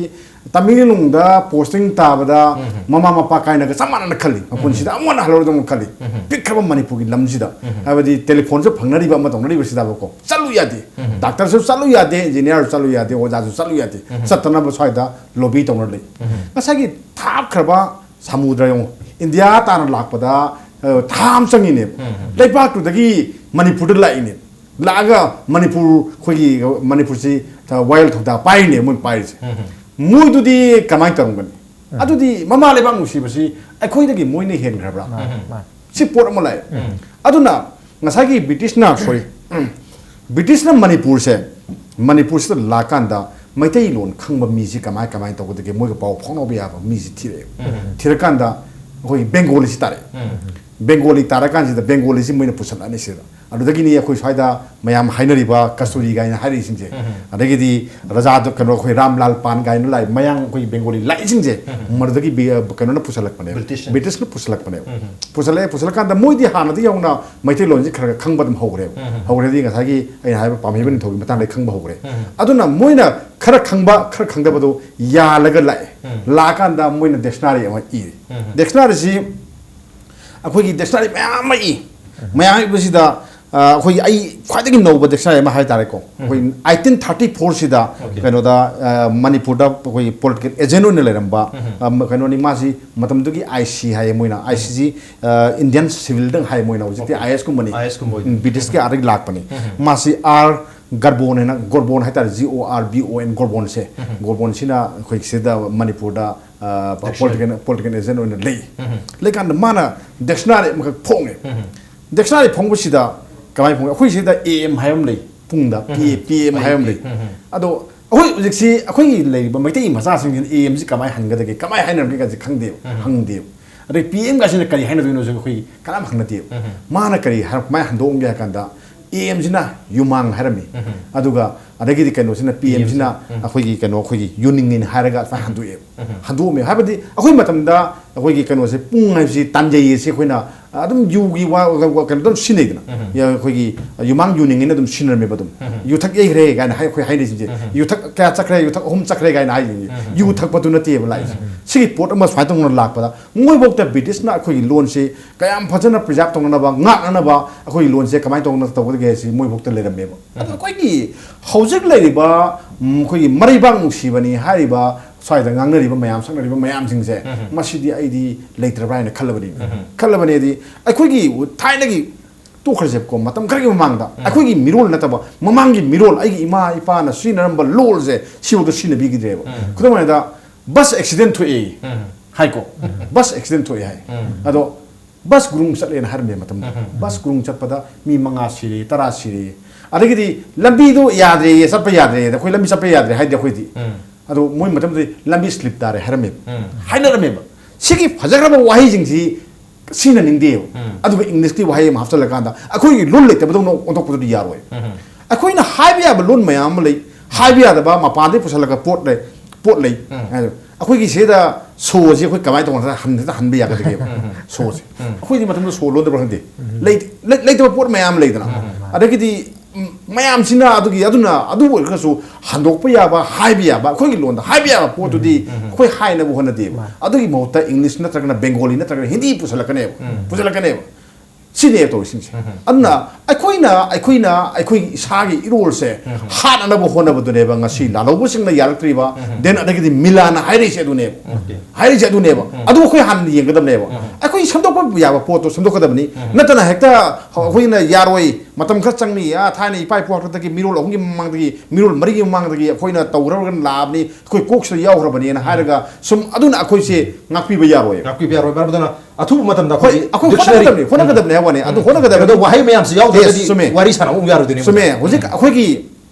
ꯇꯃꯦꯡꯂꯣꯡꯗ ꯄꯣꯁꯇꯤꯡ ꯇꯥꯕꯗ ꯃꯃꯥ ꯃꯄꯥ ꯀꯥꯏꯅꯒ ꯆꯞ ꯃꯥꯟꯅꯅ ꯈꯜꯂꯤ ꯃꯄꯨꯟꯁꯤꯗ ꯑꯃꯨꯛ ꯍꯜꯂꯧꯔꯗꯧꯅ ꯈꯜꯂꯤ ꯄꯤꯛꯈ꯭ꯔꯕ ꯃꯅꯤꯄꯨꯔꯒꯤ ꯂꯝꯁꯤꯗ ꯍꯥꯏꯕꯗꯤ ꯇꯦꯂꯤꯐꯣꯟꯁꯨ ꯐꯪꯅꯔꯤꯕ ꯑꯃ ꯇꯧꯅꯔꯤꯕꯁꯤꯗꯕꯀꯣ ꯆꯠꯂꯨ ꯌꯥꯗꯦ ꯗꯥꯛꯇꯔꯁꯨ ꯆꯠꯂꯨ ꯌꯥꯗꯦ ꯏꯟꯖꯤꯅꯤꯌꯥꯔꯁꯨ ꯆꯠꯂꯨ ꯌꯥꯗꯦ ꯑꯣꯖꯥꯁꯨ ꯆꯠꯂꯨ ꯌꯥꯗꯦ ꯆꯠꯇꯅꯕ ꯁ꯭ꯋꯥꯏꯗ ꯂꯣꯕꯤ ꯇꯧꯅ ꯂꯩ ꯉꯁꯥꯏꯒꯤ ꯊꯥꯞꯈ꯭ꯔꯕ ꯁꯃꯨꯗ꯭ꯔ ꯌꯦꯡꯉꯨ ꯏꯟꯗꯤꯌꯥ ꯇꯥꯅ ꯂꯥꯛꯄꯗ ꯊꯥ ꯑꯃ ꯆꯪꯉꯤꯅꯦ ꯂꯩꯕꯥꯛꯇꯨꯗꯒꯤ ꯃꯅꯤꯄꯨꯔꯗ ꯂꯥꯛꯏꯅꯦ ꯂꯥꯛꯑꯒ ꯃꯅꯤꯄꯨꯔ ꯑꯩꯈꯣꯏꯒꯤ ꯃꯅꯤꯄꯨꯔꯁꯤ ꯋꯥꯌꯦꯜ ꯊꯧꯗꯥ ꯄꯥꯏꯔꯤꯅꯦ ꯃꯣꯏ ꯄꯥꯏꯔꯤꯁꯦ ꯃꯣꯏꯗꯨꯗꯤ ꯀꯃꯥꯏꯅ ꯇꯧꯔꯝꯒꯅꯤ ꯑꯗꯨꯗꯤ ꯃꯃꯥ ꯂꯩꯕꯥꯛ ꯅꯨꯡꯁꯤꯕꯁꯤ ꯑꯩꯈꯣꯏꯗꯒꯤ ꯃꯣꯏꯅ ꯍꯦꯟꯈ꯭ꯔꯕ꯭ꯔꯥ ꯁꯤ ꯄꯣꯠ ꯑꯃ ꯂꯥꯛꯑꯦ ꯑꯗꯨꯅ ꯉꯁꯥꯏꯒꯤ ꯕ꯭ꯔꯤꯇꯤꯁꯅ ꯃꯅꯤꯄꯨꯔꯁꯤꯗ ꯂꯥꯛꯀꯥꯟꯗ ꯃꯩꯇꯩꯂꯣꯟ ꯈꯪꯕ ꯃꯤꯁꯤ ꯀꯃꯥꯏꯅ ꯇꯧꯒꯗꯒꯦ ꯃꯣꯏꯒ ꯄꯥꯎ ꯐꯥꯎꯅꯕ ꯌꯥꯕ ꯃꯤꯁꯤ ꯊꯤꯔꯛꯑꯦ ꯊꯤꯔꯀꯥꯟꯗ ꯑꯩꯈꯣꯏ ꯕꯦꯡꯒꯣꯂꯤꯁꯤ ꯇꯥꯔꯛꯑꯦ ꯕꯦꯡꯒꯣꯂꯤ ꯇꯥꯔꯀꯥꯟꯁꯤꯗ ꯕꯦꯡꯒꯣꯂꯤꯁꯤ ꯃꯣꯏꯅ ꯄꯨꯁꯜꯂꯛꯑꯅꯤ ꯁꯤꯗ ꯑꯗꯨꯗꯒꯤꯅꯤ ꯑꯩꯈꯣꯏ ꯁ꯭ꯋꯥꯏꯗ ꯃꯌꯥꯝ ꯍꯥꯏꯅꯔꯤꯕ ꯀꯁꯇꯨꯔꯤ ꯒꯥꯏꯅ ꯍꯥꯏꯔꯤꯁꯤꯡꯁꯦ ꯑꯗꯒꯤꯗꯤ ꯔꯥꯖꯥꯗ ꯀꯩꯅꯣ ꯑꯩꯈꯣꯏ ꯔꯥꯝꯂꯥꯜ ꯄꯥꯟ ꯒꯥꯏꯅ ꯂꯥꯛꯏ ꯃꯌꯥꯡ ꯑꯩꯈꯣꯏ ꯕꯦꯡꯒꯣꯂꯤ ꯂꯥꯛꯏꯁꯤꯡꯁꯦ ꯃꯗꯨꯗꯒꯤ ꯀꯩꯅꯣꯅ ꯄꯨꯁꯜꯂꯛꯄꯅꯦꯕ ꯕ꯭ꯔꯤꯇꯤꯁꯅ ꯄꯨꯁꯜꯂꯛꯄꯅꯦꯕ ꯄꯨꯁꯜꯂꯀꯥꯟꯗ ꯃꯣꯏꯗꯤ ꯍꯥꯟꯅꯗꯤ ꯌꯧꯅ ꯃꯩꯇꯩꯂꯣꯟꯁꯤ ꯈꯔ ꯈꯪꯕ ꯑꯗꯨꯝ ꯍꯧꯈ꯭ꯔꯦꯗꯤ ꯉꯁꯥꯏꯒꯤ ꯑꯩꯅ ꯍꯥꯏꯕ ꯄꯥꯝꯍꯩꯕ ꯅꯤꯡꯊꯧꯒꯤ ꯃꯇꯥꯡꯗ ꯈꯪꯕ ꯍꯧꯈ꯭ꯔꯦ ꯑꯗꯨꯅ ꯃꯣꯏꯅ ꯈꯔ ꯈꯪꯕ ꯈꯔ ꯈꯪꯗꯕꯗꯣ ꯌꯥꯜꯂꯒ ꯂꯥꯛꯑꯀꯥꯟꯗ ꯃꯣꯏꯅ ꯗꯤꯛꯁꯅꯥꯔꯤ ꯑꯃ ꯏꯔꯤ ꯗꯤꯛꯁꯅꯥꯔꯤꯁꯤ ꯑꯩꯈꯣꯏꯒꯤ ꯗꯤꯛꯁꯅꯥꯔꯤ ꯃꯌꯥꯝ ꯑꯃ ꯃꯌꯥꯝ ꯏꯕꯁꯤꯗ ꯑꯩꯈꯣꯏꯒꯤ ꯑꯩ ꯈ꯭ꯋꯥꯏꯗꯒꯤ ꯅꯧꯕ ꯗꯤꯛꯁꯅꯥꯔꯤ ꯑꯃ ꯍꯥꯏꯇꯥꯔꯦꯀꯣ ꯑꯩꯈꯣꯏ 1834ꯁꯤꯗ ꯀꯩꯅꯣꯗ ꯃꯅꯤꯄꯨꯔꯗ ꯑꯩꯈꯣꯏꯒꯤ ꯄꯣꯂꯤꯇꯤꯀꯦꯜ ꯑꯦꯖꯦꯟ ꯑꯣꯏꯅ ꯂꯩꯔꯝꯕ ꯀꯩꯅꯣꯅꯤ ꯃꯥꯁꯤ ꯃꯇꯝꯗꯨꯒꯤ ꯑꯥꯏꯁꯤ ꯍꯥꯏꯌꯦ ꯃꯣꯏꯅ ꯑꯥꯏꯁꯤꯁꯤ ꯏꯟꯗꯤꯌꯟ ꯁꯤꯚꯤꯜꯗꯪ ꯍꯥꯏ ꯃꯣꯏꯅ ꯍꯧꯖꯤꯛꯇꯤ IS ꯀꯨꯝꯕꯅꯤ ꯕ꯭ꯔꯤꯇꯤꯁꯀꯤ ꯑꯥꯗꯒꯤ ꯂꯥꯛꯄꯅꯤ ꯃꯥꯁꯤ ꯒꯔꯕꯣꯟ ꯍꯥꯏꯅ ꯒꯣꯔꯕꯣꯟ ꯍꯥꯏꯇꯥꯔꯦ GORBON ꯒꯣꯔꯕꯣꯟꯁꯦ ꯒꯣꯔꯕꯣꯟꯁꯤꯅ ꯑꯩꯈꯣꯏ ꯁꯤꯗ ꯃꯅꯤꯄꯨꯔꯗ ꯄꯣꯂꯤꯇꯤꯀꯦꯜ ꯑꯦꯖꯦꯟ ꯑꯣꯏꯅ ꯂꯩꯀꯥꯟꯗ ꯃꯥꯅ ꯗꯤꯛꯁꯅꯥꯔꯤ ꯑꯃꯈꯛ ꯐꯣꯡꯉꯦ ꯗꯤꯛꯁꯅꯥꯔꯤ ꯐꯣꯡꯕꯁꯤꯗ ꯀꯃꯥꯏꯅ ꯐꯣꯡꯉꯦ ꯑꯩꯈꯣꯏ ꯁꯤꯗ AM ꯍꯥꯏꯕ ꯑꯃ ꯂꯩ ꯄꯨꯡꯗ PM ꯍꯥꯏꯕ ꯑꯃ ꯂꯩ ꯑꯗꯣ ꯑꯩꯈꯣꯏ ꯍꯧꯖꯤꯛꯁꯤ ꯑꯩꯈꯣꯏꯒꯤ ꯂꯩꯔꯤꯕ ꯃꯩꯇꯩ ꯃꯆꯥꯁꯤꯡꯁꯤꯅ AMꯁꯤ ꯀꯃꯥꯏꯅ ꯍꯟꯒꯗꯒꯦ ꯀꯃꯥꯏꯅ ꯍꯥꯏꯅꯔꯝꯒꯦ ꯈꯪꯗꯦꯕ ꯍꯪꯗꯦꯕ ꯑꯗꯩ PM ꯒꯥꯁꯤꯅ ꯀꯔꯤ ꯍꯥꯏꯅꯗꯣꯏꯅꯣꯁꯨ ꯑꯩꯈꯣꯏ ꯀꯅꯥꯝ ꯍꯪꯅꯗꯦꯕ ꯃꯥꯅ ꯀꯔꯤ ꯀꯃꯥꯏꯅ ꯍꯟꯗꯣꯛꯑꯝꯒꯦ ꯍꯥꯏ ꯀꯥꯟꯗ AMꯁꯤꯅ ꯌꯨꯃꯥꯡ ꯍꯥꯏꯔꯝꯃꯤ ꯑꯗꯨꯒ ꯑꯗꯒꯤꯗꯤ ꯀꯩꯅꯣꯁꯤꯅ PMꯁꯤꯅ ꯑꯩꯈꯣꯏꯒꯤ ꯌꯨꯅꯤꯡꯅꯦ ꯍꯥꯏꯔꯒ ꯑꯗꯨꯃꯥꯏꯅ ꯍꯟꯗꯣꯛꯑꯝꯃꯦ ꯍꯥꯏꯕꯗꯤ ꯑꯩꯈꯣꯏ ꯃꯇꯝꯗ ꯑꯩꯈꯣꯏꯒꯤ ꯀꯩꯅꯣꯁꯦ ꯄꯨꯡ ꯍꯥꯏꯕꯁꯤ ꯇꯥꯟꯖꯩꯌꯦꯁꯤ ꯑꯩꯈꯣꯏꯅ ꯑꯗꯨꯝ ꯌꯨꯒꯤ ꯀꯩꯅꯣ ꯑꯗꯨꯝ ꯁꯤꯖꯤꯟꯅꯩꯗꯅ ꯑꯩꯈꯣꯏꯒꯤ ꯌꯨꯃꯥꯡ ꯌꯨꯅꯤꯡꯉꯦꯅ ꯑꯗꯨꯝ ꯁꯤꯖꯤꯟꯅꯔꯝꯃꯦꯕ ꯑꯗꯨꯝ ꯌꯨꯊꯛ ꯌꯩꯈ꯭ꯔꯦ ꯀꯥꯏꯅ ꯑꯩꯈꯣꯏ ꯍꯥꯏꯅꯩꯁꯤꯡꯁꯦ ꯌꯨꯊꯛ ꯀꯌꯥ ꯆꯠꯈ꯭ꯔꯦ ꯌꯨꯊꯛ 3 ꯆꯠꯈ꯭ꯔꯦ ꯀꯥꯏꯅ ꯍꯥꯏꯁꯤꯡꯁꯦ ꯌꯨ ꯊꯛꯄꯗꯨ ꯅꯠꯇꯦꯕ ꯂꯥꯛꯏꯁꯦ ꯁꯤꯒꯤ ꯄꯣꯠ ꯑꯃ ꯁꯨꯃꯥꯏꯅ ꯇꯧꯅ ꯂꯥꯛꯄꯗ ꯃꯣꯏꯐꯥꯎꯇ ꯕ꯭ꯔꯤꯇꯤꯁꯅ ꯑꯩꯈꯣꯏꯒꯤ ꯂꯣꯟꯁꯤ ꯀꯌꯥꯝ ꯐꯖꯅ ꯄ꯭ꯔꯤꯖꯥꯕ ꯇꯧꯅꯅꯕ ꯉꯥꯛꯅꯅꯕ ꯑꯩꯈꯣꯏꯒꯤ ꯂꯣꯟꯁꯦ ꯀꯃꯥꯏꯅ ꯇꯧꯒꯗꯒꯦ ꯍꯥꯏꯁꯤ ꯃꯣꯏꯐꯥꯎꯇ ꯂꯩꯔꯝꯃꯦꯕ ꯑꯗꯣ ꯑꯩꯈꯣꯏꯒꯤ ꯍꯧꯖꯤꯛ ꯂꯩꯔꯤꯕ ꯑꯩꯈꯣꯏꯒꯤ ꯃꯔꯩꯕꯥꯛ ꯅꯨꯡꯁꯤꯕꯅꯤ ꯍꯥꯏꯔꯤꯕ ꯁ꯭ꯋꯥꯏꯗ ꯉꯥꯡꯅꯔꯤꯕ ꯃꯌꯥꯝ ꯁꯛꯅꯔꯤꯕ ꯃꯌꯥꯝꯁꯤꯡꯁꯦ ꯃꯁꯤꯗꯤ ꯑꯩꯗꯤ ꯂꯩꯇ꯭ꯔꯕ꯭ꯔꯥ ꯍꯥꯏꯅ ꯈꯜꯂꯕꯅꯦꯗꯤ ꯑꯩꯈꯣꯏꯒꯤ ꯊꯥꯏꯅꯒꯤ ꯇꯣꯛꯈ꯭ꯔꯁꯦꯕꯀꯣ ꯃꯇꯝ ꯈꯔꯒꯤ ꯃꯃꯥꯡꯗ ꯑꯩꯈꯣꯏꯒꯤ ꯃꯤꯔꯣꯜ ꯅꯠꯇꯕ ꯃꯃꯥꯡꯒꯤ ꯃꯤꯔꯣꯜ ꯑꯩꯒꯤ ꯏꯃꯥ ꯏꯄꯥꯅ ꯁꯤꯖꯤꯟꯅꯔꯝꯕ ꯂꯣꯜꯁꯦ ꯁꯤꯐꯥꯎꯗ ꯁꯤꯖꯤꯟꯅꯕꯤꯈꯤꯗ꯭ꯔꯦꯕ ꯈꯨꯗꯝ ꯑꯣꯏꯅ ꯕꯁ ꯑꯦꯛꯁꯤꯗꯦꯟ ꯊꯣꯛꯑꯦ ꯍꯥꯏꯀꯣ ꯕꯁ ꯑꯦꯛꯁꯤꯗꯦꯟ ꯊꯣꯛꯑꯦ ꯍꯥꯏ ꯑꯗꯣ ꯕꯁ ꯒꯨꯔꯨꯡ ꯆꯠꯂꯦꯅ ꯍꯥꯏꯔꯝꯃꯦ ꯃꯇꯝꯗ ꯕꯁ ꯒꯨꯔꯨꯡ ꯆꯠꯄꯗ ꯃꯤ 5 ꯁꯤꯔꯦ 10 ꯁꯤꯔꯦ ꯑꯗꯒꯤꯗꯤ ꯂꯝꯕꯤꯗꯨ ꯌꯥꯗ꯭ꯔꯦ ꯆꯠꯄ ꯌꯥꯗ꯭ꯔꯦ ꯑꯩꯈꯣꯏ ꯂꯝꯕꯤ ꯆꯠꯄ ꯌꯥꯗ꯭ꯔꯦ ꯍꯥꯏꯗꯤ ꯑꯩꯈꯣꯏꯗꯤ ꯑꯗꯣ ꯃꯣꯏ ꯃꯇꯝꯗꯗꯤ ꯂꯝꯕꯤ ꯁ꯭ꯂꯤꯞ ꯇꯥꯔꯦ ꯍꯥꯏꯅꯔꯝꯃꯦꯕ ꯁꯤꯒꯤ ꯐꯖꯈ꯭ꯔꯕ ꯋꯥꯍꯩꯁꯤꯡꯁꯤ ꯁꯤꯖꯤꯟꯅꯅꯤꯡꯗꯦꯕ ꯑꯗꯨꯒ ꯏꯪꯂꯤꯁꯀꯤ ꯋꯥꯍꯩ ꯑꯃ ꯍꯥꯞꯆꯤꯜꯂꯀꯥꯟꯗ ꯑꯩꯈꯣꯏꯒꯤ ꯂꯣꯟ ꯂꯩꯇꯕꯗꯧꯅ ꯑꯣꯟꯊꯣꯛꯄꯗꯨꯗꯤ ꯌꯥꯔꯣꯏ ꯑꯩꯈꯣꯏꯅ ꯍꯥꯏꯕ ꯌꯥꯕ ꯂꯣꯟ ꯃꯌꯥꯝ ꯑꯃ ꯂꯩ ꯍꯥꯏꯕ ꯌꯥꯗꯕ ꯃꯄꯥꯟꯗꯒꯤ ꯄꯨꯁꯜꯂꯒ ꯄꯣꯠ ꯂꯩ ꯑꯩꯈꯣꯏꯒꯤ ꯁꯤꯗ ꯁꯣꯁꯤ ꯑꯩꯈꯣꯏ ꯀꯃꯥꯏꯅ ꯇꯧꯅ ꯍꯟꯕ ꯌꯥꯒꯗꯒꯦꯕ ꯁꯣꯁꯦ ꯑꯩꯈꯣꯏꯗꯤ ꯃꯇꯝꯗ ꯁꯣ ꯂꯣꯟꯗꯕ꯭ꯔꯥ ꯈꯪꯗꯦ ꯂꯩꯇꯕ ꯄꯣꯠ ꯃꯌꯥꯝ ꯂꯩꯗꯅ ꯑꯗꯒꯤꯗꯤ ꯃꯌꯥꯝꯁꯤꯅ ꯑꯗꯨꯅ ꯑꯗꯨ ꯑꯣꯏꯔꯒꯁꯨ ꯍꯟꯗꯣꯛꯄ ꯌꯥꯕ ꯍꯥꯏꯕ ꯌꯥꯕ ꯑꯩꯈꯣꯏꯒꯤ ꯂꯣꯟꯗ ꯍꯥꯏꯕ ꯌꯥꯕ ꯄꯣꯠꯇꯨꯗꯤ ꯑꯩꯈꯣꯏ ꯍꯥꯏꯅꯕ ꯍꯣꯠꯅꯗꯦꯕ ꯑꯗꯨꯒꯤ ꯃꯍꯨꯠꯇ ꯏꯪꯂꯤꯁ ꯅꯠꯇ꯭ꯔꯒꯅ ꯕꯦꯡꯒꯣꯂꯤ ꯅꯠꯇ꯭ꯔꯒꯅ ꯍꯤꯟꯗꯤ ꯄꯨꯁꯜꯂꯛꯀꯅꯦꯕ सिने तो सिंह अन्ना अखोई सागी इरोल से हाथ अनब होना बदुने बंगा सी लालोबो सिंह ना यार त्रिबा देन अदगी मिलाना हाइरे से दुने अदु अखोई हान येंगदम नेबो अखोई समदो को याबा पोतो समदो कदबनी नतना हेक्ता अखोई ना यारोई मतम खर चंगनी या थाने इपाई पोट तकी मिरोल अहुंगी मांगदगी मिरोल मरिगी मांगदगी अखोई ना तौरगन लाबनी अखोई कोक्स यावरबनी ना हारगा सुम अदुना अखोई से नाकपीबा यारोई बारबदना अथु मतम दा अखोई होना कदबने हावने अदु होना कदबने वहाई मैम से याव वारी साना उ यारो दिने सुमे हुजिक अखोई की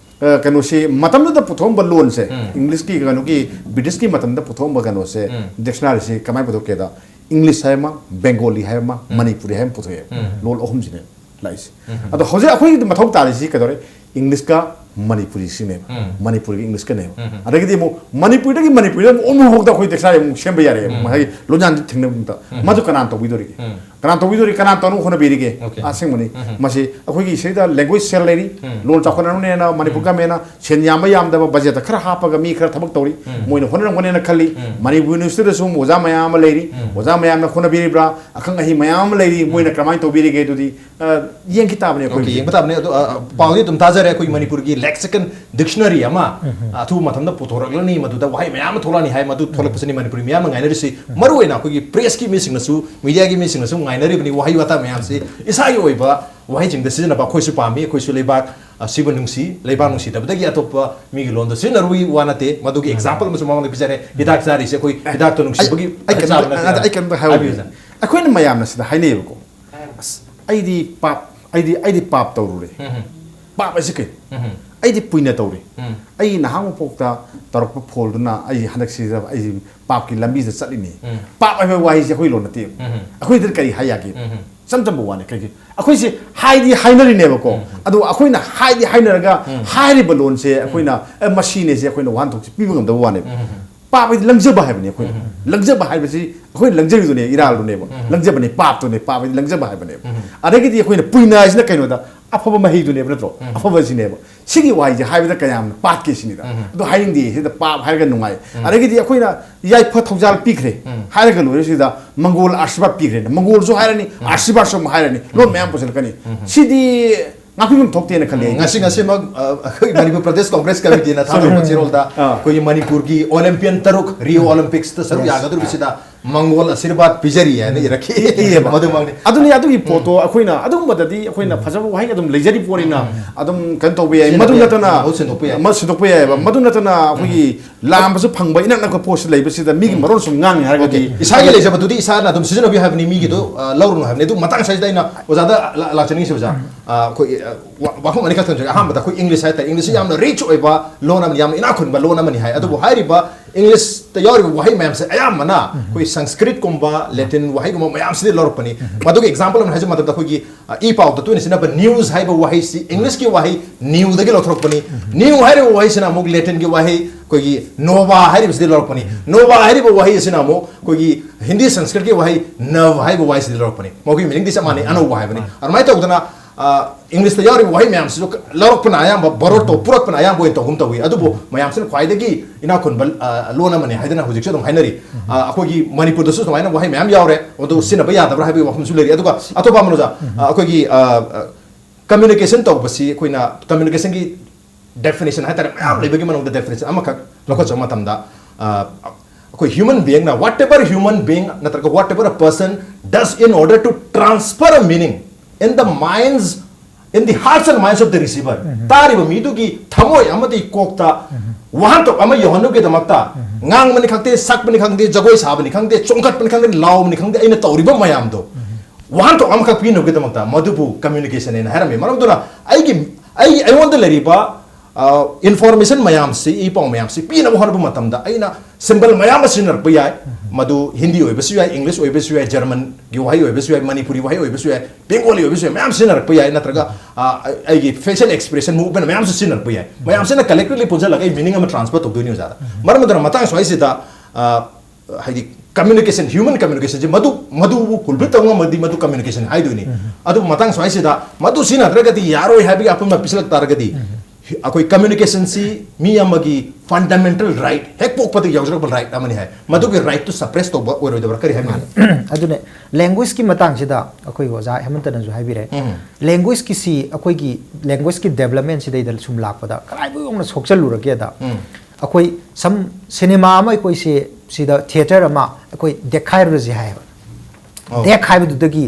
कनो से मतम द पुथोम बलोन से इंग्लिश की कनो की ब्रिटिश की मतम द पुथोम बगनो से डिक्शनरी से कमाई पदो केदा इंग्लिश है मा बेंगोली है मा मणिपुरी है पुथोए लोल अहुम जिने लाइस अदो होजे अखोई मथौ ताले सी कदोरे इंग्लिश का मणिपुरी सिने मणिपुरी इंग्लिश का नहीं अदगी मो मणिपुरी की मणिपुरी ओम होगदा खोई देखसाय सेम यारे माई लोजान थिंगने मधु कनान तो बिदोरी कनान तनु होना बेरिगे आसिंग मनी मसे अखोई की सेदा लैंग्वेज सेल लेरी लोन चाखोना ना मणिपुर का मेना सेन याम दब बजेट खरा हापगा मी खरा थबक तौरी मोइन होना ना खली मणिपुर यूनिवर्सिटी सुम ओजा मयाम लेरी ओजा मयाम ना खोना बेरिब्रा अखंग अहि मयाम लेरी मोइन क्रमाई तो बेरिगे दुदी यें किताब ने कोई यें किताब ने पाउदी तुम ताजा रे कोई मणिपुर की लेक्सिकन डिक्शनरी अमा अथु मतम द पुथोरगलनी मधु द वाई मयाम थोलानी हाय मधु थोलपसनी मणिपुरी मयाम गाइनरिसी मरुवेना कोई प्रेस की मिसिंगनसु मीडिया की मिसिंगनसु गाइनरिबनी वाही वाता मयाम से इसाई ओइबा वाही जिंग द सिजन बा खोइसु पामी खोइसु लेबाक सिबन नुंसी लेबाक नुंसी तबदगी अतोप मिगी लोन द सिनरुई वानाते मधु की एग्जांपल मसु मांग पिजरे हिदाक सारी से कोई हिदाक तो नुंसी बगी आई कैन हाउ अखोइन मयाम नसिदा हाइनेबको आईदी पाप तौरुरे पाप ऐसे के आईदी पुइना तौरे आई नहांग पोक्ता तरक फोल्डना आई हनक से आई पाप की लंबी से चलिनी पाप आई वाही से कोई लोनते अखोई दर करी हाया के समचम बवाने कई अखोई से हाईदी हाइनरी नेबको अदो अखोई ना हाईदी हाइनरगा हाइरी बलोन से अखोई ना मशीने से अखोई ना वान थोक पीबो गम दवाने पाप लंगजब है अखोई लंगजब है अखोई लंगजब दुने इराल दुने लंगजब ने पाप दुने पाप लंगजब है अरेगी अखोई पुइना इस कईनोदा अफब मही दुने नत्रो अफब सिनेब सिगी वाई हाइबदा कयाम पात के सिनिदा अदो हाइरिंग दी सिदा पाप हाइरगा नुंगाई अरेगी अखोइना याइफ थौजाल पीखरे हाइरगा लोरे सिदा मंगोल आशीर्वाद पीखरे मंगोल जो हाइरनी आशीर्वाद सम हाइरनी लो मैम पोसल कनी सिदी नाफिम थोकते न खले ngasi mag Manipur Pradesh Congress Committee na tharu chirol da koi Manipur ki Olympian taruk Rio Olympics ta saru yagadur bisida Mongol आशीर्वाद पिजरी है नहीं रखी मधु मांगने अदुनी अदुगी फोटो अखोइना अदुम बददी अखोइना फजब वाही अदुम लेजरी पोरिना अदुम कन तोबे मधु नतना मसुदोपे मधु नतना अखोगी लामबसु फंगबा इनक नक पोस्ट लेबसिदा मिगी मरोन सुम ngang हारगदी इसागे लेजब तुदी इसा ना तुम सीजन अभी हाबनी मिगी तो लौरुन हाबने तु मतंग साइज ना ओजादा लाचनी से ओजा कोई वाखो मनि खतन जगा हम बता कोई इंग्लिश है इंग्लिश याम रिच ओइबा लोन am याम इना खुन बा लोन मनि है अदु हाइरिबा इंग्लिश त यार वही मैम से अयाम मना कोई संस्कृत कुंबा लैटिन वही कुंबा मैम से लौरपनी मधु के एग्जांपल हम है जो मतलब कोई ई पाउ तो तुनी सिना पर न्यूज़ है वही सी इंग्लिश की वही न्यू दगे लौरपनी न्यू है वही सिना मुग लैटिन की वही कोई नोवा है बिस लौरपनी नोवा है वही सिना मो कोई हिंदी संस्कृत की वही नव है वही से लौरपनी मोगी मीनिंग दिस माने अनु वही बनी और मैं तो उतना इंग्लिश तो यार वही मैम से लौरक पना आयाम बरोट तो पुरक पना आयाम बोई तो हम तो हुई अदुबो मैम से ख्वाइदगी इना खुनबल लोन अमने हाइदना हुजिक से दम हाइनरी अखोगी मणिपुर दसु समायना वही मैम यावरे अदु सिनबा यादब्रा हाबि वखम सुलेरी अदुगा अतोबा मनोजा अखोगी कम्युनिकेशन तो बसी कोइना कम्युनिकेशन की डेफिनेशन है तारे मैम लेबगी मनों द डेफिनेशन अमखक लखो चमा तमदा कोई ह्यूमन बीइंग ना व्हाटएवर ह्यूमन बीइंग नत्रक whatever a person does in order to transfer a meaning in the minds, in the hearts and minds of the receiver. Tariba midu ki thamoi amati kokta wahan to ama yohanu ke damakta ngang mani khangte sak mani khangte jagoi sab ni khangte chongkat mani khangte law mani khangte aina tawriba mayam do wahan to am ka pino ke damakta madubu communication en harame maram dona I want the leriba information mayam si ipong mayam si pina mo harbu matam da aina symbol mayam sinar payai madu hindi oi besu english oi besu german gi wahi oi besu manipuri wahi oi besu bengali oi besu mayam sinar payai natraga ai facial expression movement mayam sinar payai mayam sina collectively punja lagai meaning am transfer to duni jada maram dana matang swai sida haidi communication human communication je madu kulbit tawanga madu communication hai duni adu matang swai sida madu sina tragati yaro habi apun ma pislak targadi अखोई communication सी मी अमगी fundamental right हेक पोकपति यावजरबल right अमनि है मदुगे right to suppress तो ओरोदबर करी है अदुने language की मतंग सिदा अखोई ओजा Hemant नजु हाइबिरे language की सी अखोई की लैंग्वेज की डेवलपमेंट सिदा इदल सुम लापदा कराइबो योंगना सोक्चल लुरके दा अखोई सम सिनेमा अमा अखोई से सिदा थिएटर अमा अखोई देखाइर रजे हाय देखाइबदुदगी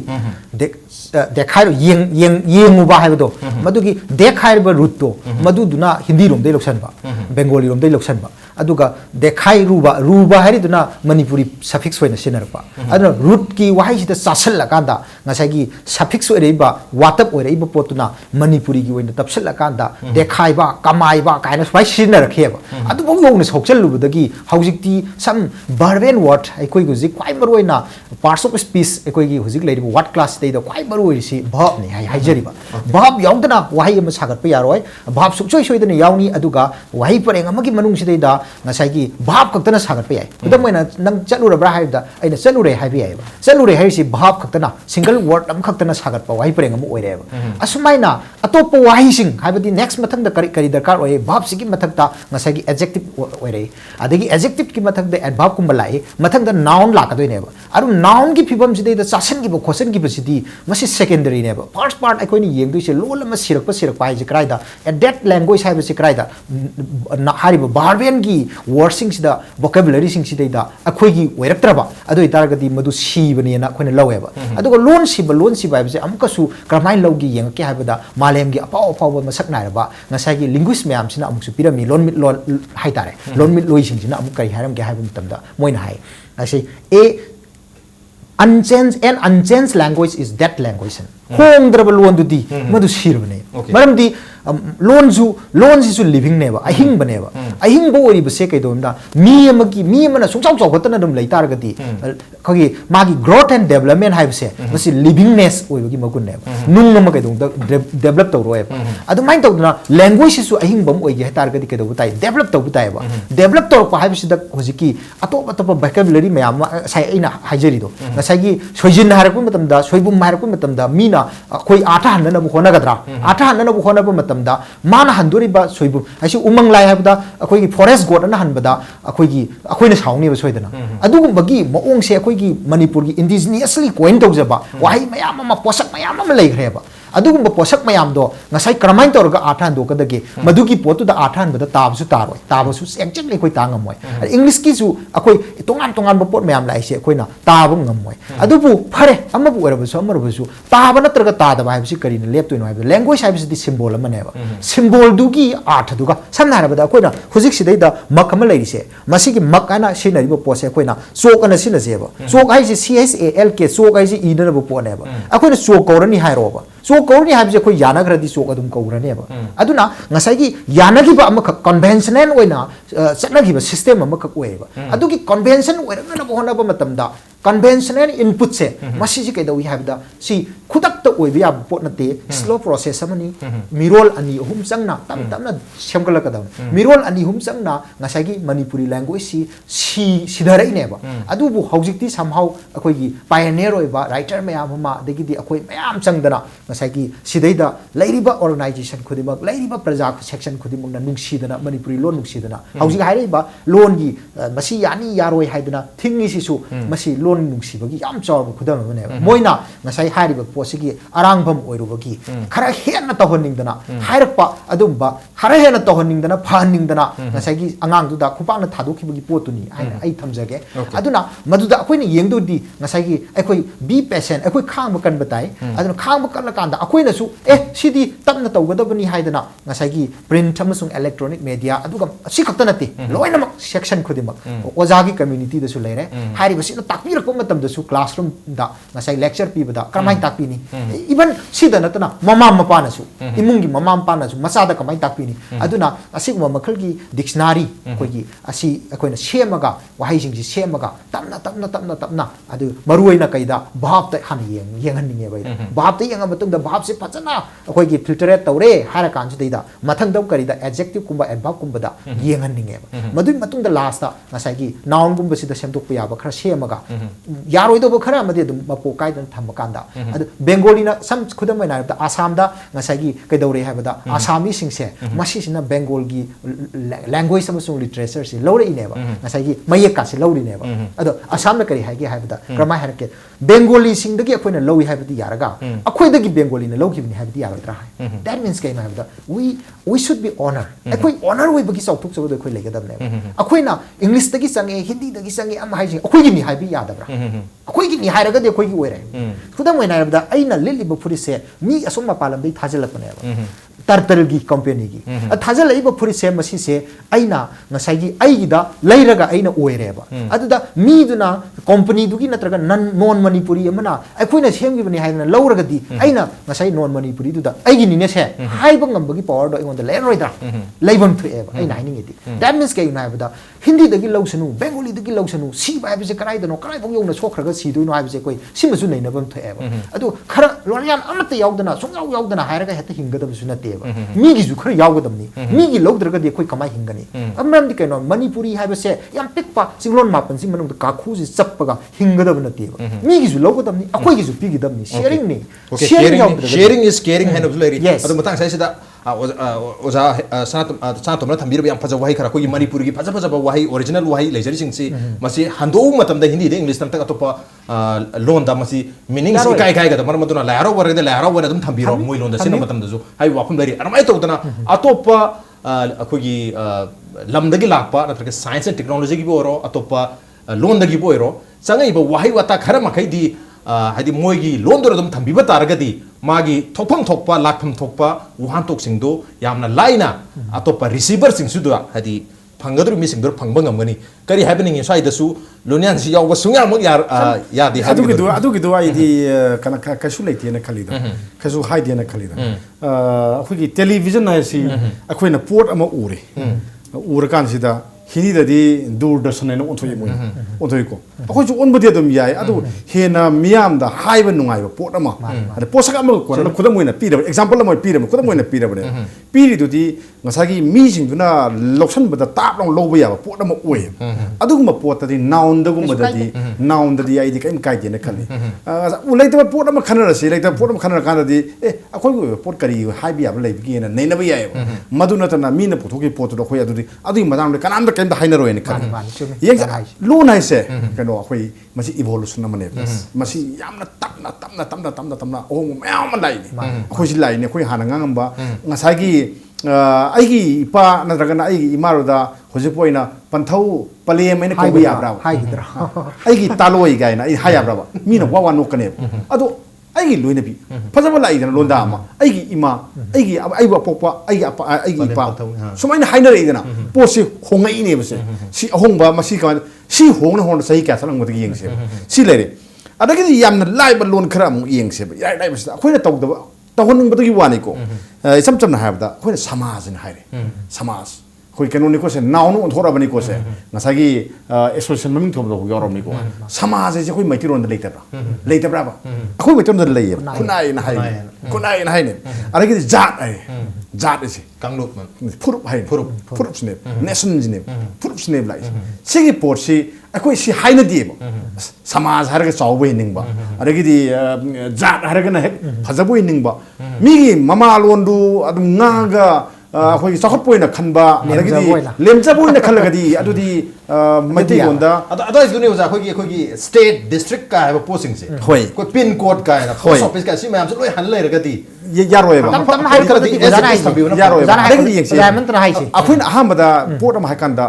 देखाइरो येंगुबा हाइबदो मदुगी देखाइरबा रूट तो मदुदुना हिंदी रोमदे लोक्सनबा बेंगोली रोमदे लोक्सनबा अदुगा देखाइ रूबा हाइरिदुना मणिपुरी सफिक्स होइना सिनरपा अदुना रूट की वाहिसिदा चासलकांदा ngसाइगी सफिक्स ओइरैबा वातप ओइरैबा पोतुना मणिपुरी की ओइना तपसलकांदा देखाइबा कमाइबा काइना स्वाइ सिनरखेबा अदुबो योंगना सोक्चलुबदगी हौजिकती सम बर्बेन वर्ड अखोइ गुजिक क्वाइ मरोइना पार्ट्स ऑफ स्पीच अखोइगी हुजिक लैरिबा वर्ड क्लास देदा क्वाइ मरोइसी भाव नि हाइजरिबा भाव याउदना वाहि अमा सागतपा यारोय भाव सुचोइ सोइदना याउनी अदुगा वाहि परेंग अमगी मनुंग सिदैदा ngसाइगी भाव खक्तना सागतपा याय उदम मैना नंग चलुरब्रा हाइबदा अइना चलुरे हाइबि यायबा चलुरे हाइसी भाव खक्तना सिंगल वर्ड अम खक्तना सागतपा वाहि परेंग अम ओइरेबा असुमाइना अतोप वाहिसिंग हाइबदी नेक्स्ट मथंग द करी दरकार ओय भाव सिगी मथक्ता ngसाइगी एडजेक्टिव ओइरे अदगी एडजेक्टिव की मथंग द एडभाव कुम लाइ मथंग द नाउन लाकदोइनेबा अरु नाउन की फिबम सिदै द चासन की क्वेश्चन की बसिदी मसि सेकेंडरी नेबा फर्स्ट पार्ट अखोइनी येंगदुइसे लोल अमा सिरकपा हाइजे क्राइदा एडेट लैंग्वेज हाइबसे क्राइदा हारिबा बार्बेन की वर्डसिंग सिदा वोकैबुलरी सिंग सिदैदा अखोइगी ओइरक्त्रबा अदोइ तारगदी मदु सीबनेना अखोइना लौवेबा अदुगा लोन सिबा हाइबसे अमुकसु क्रमाइ लौगी येंगके हाइबदा मालेमगी अपाव अपाव मसक नाइरबा ngसाइगी लिंग्विस्ट मैम सिना अमुकसु पिरमी लोन मिट लोन हाइतारे लोन मिट लोइसिंग सिना अमुक करि हाइरमगे हाइबा मतमदा मोइना हाइ असे a unchanged language is that language होंद्रब लोन दुदी मदु सिरबने मरमदी लोन सिसु लिविंग नेबा अहिंग बनेबा अहिंग बो ओरि बसे कैदोमदा मी अमना सुचाउ चौखतन दम लैतारगदी खगी मागी ग्रोथ एंड डेवलपमेंट हाइबसे मसि लिविंगनेस ओइबगी मगुन नेबा नुंग अम कैदोमदा डेवलप तौरोएबा अदुमाइन तौदना लैंग्वेज सिसु अहिंग बम ओइगे हाइतारगदी कैदोबु ताइ डेवलप तौबु ताइबा डेवलप तौरपा हाइबसिदा होजिकी अतोप अतोप वोकैबुलरी मयाम साइ अइना हाइजरिदो ngसाइगी सोइजिन हारकु मतमदा सोइबुम हारकु मतमदा मीना अखोइ आटा हननबु होनगदरा आटा हननबु होनबु मतमदा माना हंदोरिबा सोइबुम आइसि उमंग लाइ हाबदा अखोइगी फॉरेस्ट गोड ना हनबदा अखोइना साउनिबा सोइदना अदुगुमबगी मओंगसे अखोइगी मणिपुरगी इंडिजिनियसली कोइन तौजबा वाहि मयाम अमा पोसक मयाम अमा लैखरेबा अदुगुम पोसक मयाम दो ngसाइ क्रमाइन तौरगा आटा हंदोकदगे मदुगी पोतुदा आटा हनबदा ताबसु तारोय ताबसु एक्जेक्टली कोइ तांगमोय इंग्लिश की सु अखोइ तोंगान पोट मयाम लाइसे अखोइना ताब ngमोय अदुबु फरे अमबु ओरबसु अमरबसु ताब नत्रगा तादबा हाइबसि करिना लेपतोइनो हाइबे लैंग्वेज हाइबसि सिंबल अमनेबा सिंबल दुगी आर्थ दुगा समना हाइबदा अखोइना हुजिक सिदैदा मक अम लैरिसे मसिगी मक आना सिनरिबो पोसे अखोइना चोक अना सिनजेबा चोक हाइसे CHALK चोक हाइसे इनरबो पोनेबा अखोइना चोक कौरनी हाइरोबा चोक कौरनी हाइबसे अखोइ यानग्रदि चोक अदुम कौरनेबा अदुना ngसाइगी यानगिबा अमख कन्वेंशनल ओइना चटनगिबा सिस्टम अमख ओइबा अदुगी कन्वेंशन ओइरगना होनबा मतमदा कन्वेंशनल इनपुट से मसिजी कैदौइ हाइबदा सि खुदक्त ओइबा या पोट नते स्लो प्रोसेस अमनी मिरोल अनि अहुम चंगना तम तमना सेमगलकदा मिरोल अनि अहुम चंगना ngसाइगी मणिपुरी लैंग्वेज सी सिधरैनेबा अदुबु हौजिकती समहाउ अखोइगी पायनियर ओइबा राइटर मयाम मा देगिदी अखोइ मयाम चंगदना ngसाइगी सिदैदा लैरिबा ऑर्गेनाइजेशन खुदिमक लैरिबा प्रजा सेक्शन खुदिमक नुंगसीदना मणिपुरी लोन नुंगसीदना हौजिक हाइरिबा लोनगी मसी यानी यारोय हाइदना थिंगी सिसु मसी लोन नुंगसीबगी याम चाव खुदम बनेबा मोइना ngसाइ हाइरिबा पोसिगी अरांगभम ओइरुबगी खरा हेन तहनिंगदना हाइरपा अदुमबा खरा हेन तहनिंगदना फहनिंगदना ngसाइगी अंगांगदुदा खुपांगना थादोखिबगी पोतुनी हाइना ai thamjage aduna maduda akoina yengdodi ngasai akoi be patient akoi khang bakan batai aduna khang bakan kanda akoina su sidi tamna tawgadabani haidana ngasai gi print amasung electronic media aduga si khakta nati loina mak section khudimak ojagi community da su leire hari basi na takpir ko matam da su classroom da ngasai lecture pi bada kamai takpini even sida natana mama mapa na su imungi mama mapa na su masada kamai takpini aduna asigma makhalgi dictionary koigi asi akoina shemaga wahai sing ji shemaga tamna adu maruina kaida bhab ta han yenganinge bai bhab ta yenga matung da bhab se phajana akoigi filterate tawre hara kan ji da mathang dau karida adjective kumba adverb kumba da yenganinge madu matung da last ta ngasai gi noun kumba si da semtok pa ya ba khara shemaga yaroi do ba khara amade dum mapo kai dan tham kan da adu Bengali na sam khudam mai na Assam da ngasai gi kaidore ha bada Assami sing se masi sina Bengal gi language amasung literature si lore ine ba ngasai gi mayek ka si lore ne ba ado Assam na kari ha gi ha bada kramai ha ke Bengali sing da gi akoina lowi ha bada yaraga akoi da gi Bengali na low gi ni ha bada yaradra that means kai ma bada we should be honor akoi honor we bagi sautuk so akoi lega dam ne akoi na English da gi sange Hindi da gi sange am hai jing akoi gi ni ha bi yada bra akoi gi ni ha raga de akoi gi oire khudam mai na bada aina lili ba phuri se mi asom ma palam dei thajalak ne ba tartal gi company gi thajal ai ba phuri se masi se aina ngasai gi ai gi da leiraga aina oire ba aduda mi duna company du gi natraga non manipuri amana akoi na sem gi bani haina lauraga di aina ngasai non manipuri du da ai gi ni ne se hai ba ngam ba gi power do ingon da leroi da leibon thu e ba aina haini ngi di that means kai na ba da Hindi da gi lausanu Bengali da gi lausanu si ba ba se karai da no karai bong yong na sokraga si du no ha ba se koi si ma su nei na bam thu e ba adu khara lonyan amata yaudana sung yaudana hairaga heta hinga da su na te ba mi gi ju khara yaudam ni mi gi logdraga de koi kamai hingani amram di kaino Manipuri ha ba se yam pikpa singlon mapan sing manung da ka khu si chappa ga hinga da na te ba mi gi ju logodam ni akoi gi ju pi gi dam ni sharing ni sharing is caring hand of lady adu matang sai sida oza sanatomna thambira yam phaja wahi khara koi Manipuri gi phaja phaja wahi original wahi lejari sing si masi hando matam da Hindi de English tam tak atopa loan da masi meaning si kai kai ga da marmaduna lairo war de lairo war dum thambiro moi loan da sin matam da ju hai wafum dari aramai to dana atopa akoi gi lam da gi lakpa natraka science and technology gi bo ro atopa loan da gi bo ro sangai ba wahi wata khara makai di hadi moi gi loan do dum thambiba targa di magi thokpham thokpa lakpham thokpa wuhan tok sing do yamna laina atopa receiver sing su do hadi phanggadru mi sing do phangba ngamgani kari happening in side su lonyan si yaw sungyal mok ya di adu gi do ai di kana kasu leite na khalida kasu haide na khalida akhui television na si akhui na port ama ure ura kan sida Hindi da di Doordarshan na onthoi mo onthoi ko akoi ju on bodi adum yai adu hena miyam da haiba nungai ba pot ama ada posak ama ko na khudam moina pi da example mo pi da khudam moina pi da bane pi ri du di ngasagi mi sing duna loksan ba da tap long lo ba ya pot ama oi adu ma pot da di noun da gum da di ai di kai kai de na khali u lai ta pot ama khanara si lai ta pot ama khanara kan da di akoi ko pot kari hai bi ya ba lai bi na nei na ba ya maduna ta na mi na pothoki pot do khoi adu di adu madam de kanam da haina roen kan yang lo nai se kano khoi masi evolution amane masi yamna tamna ong meam lai ni khoi si lai ne khoi hana ngam ba ngasai gi ai gi ipa na draga na ai gi imaro da hoje poina panthau pale mena ko bi abra ai gi taloi gai na ai hai abra ba mi na wa no kane ado ai gi loina bi phajaba lai da londa ama ai gi ima ai gi ai wa pokpa ai gi apa ai gi pa sumaina haina rei dana po si hongai ne bse si ahong ba masi ka si hong na hon sai ka salang mot gi yeng se si lere adagi di yam na lai ba lon khara mu yeng se ya dai bse khoi na tau da ta hon ning ba gi wani ko sam cham na ha da khoi na samaj na haire samaj khoi kanoni ko se naw no thora bani ko se ngasagi association maming thom do yorom ni ko samaj se khoi maiti ron da leita bra ba khoi maiti ron da lei kunai na hai ne aragi di jat ese kangluk man purup hai purup sne nation jine purup sne lai sigi por si akoi si hai na di ba samaj har ga chaw bai ning ba aragi di jat har ga na phajaboi ning ba mi gi mama lon du adum nga ga khoi sakhot poina khanba aragi di lemcha poina khalaga di adu di mati gonda ado is dune uza khoi gi state district ka ha posting se hoi ko pin code ka na post office ka si mayam se loi han lai raga di yaroi ba tam hai ka di yaroi ba aragi yeng se ramen tra hai se akhoi aham da port am haikanda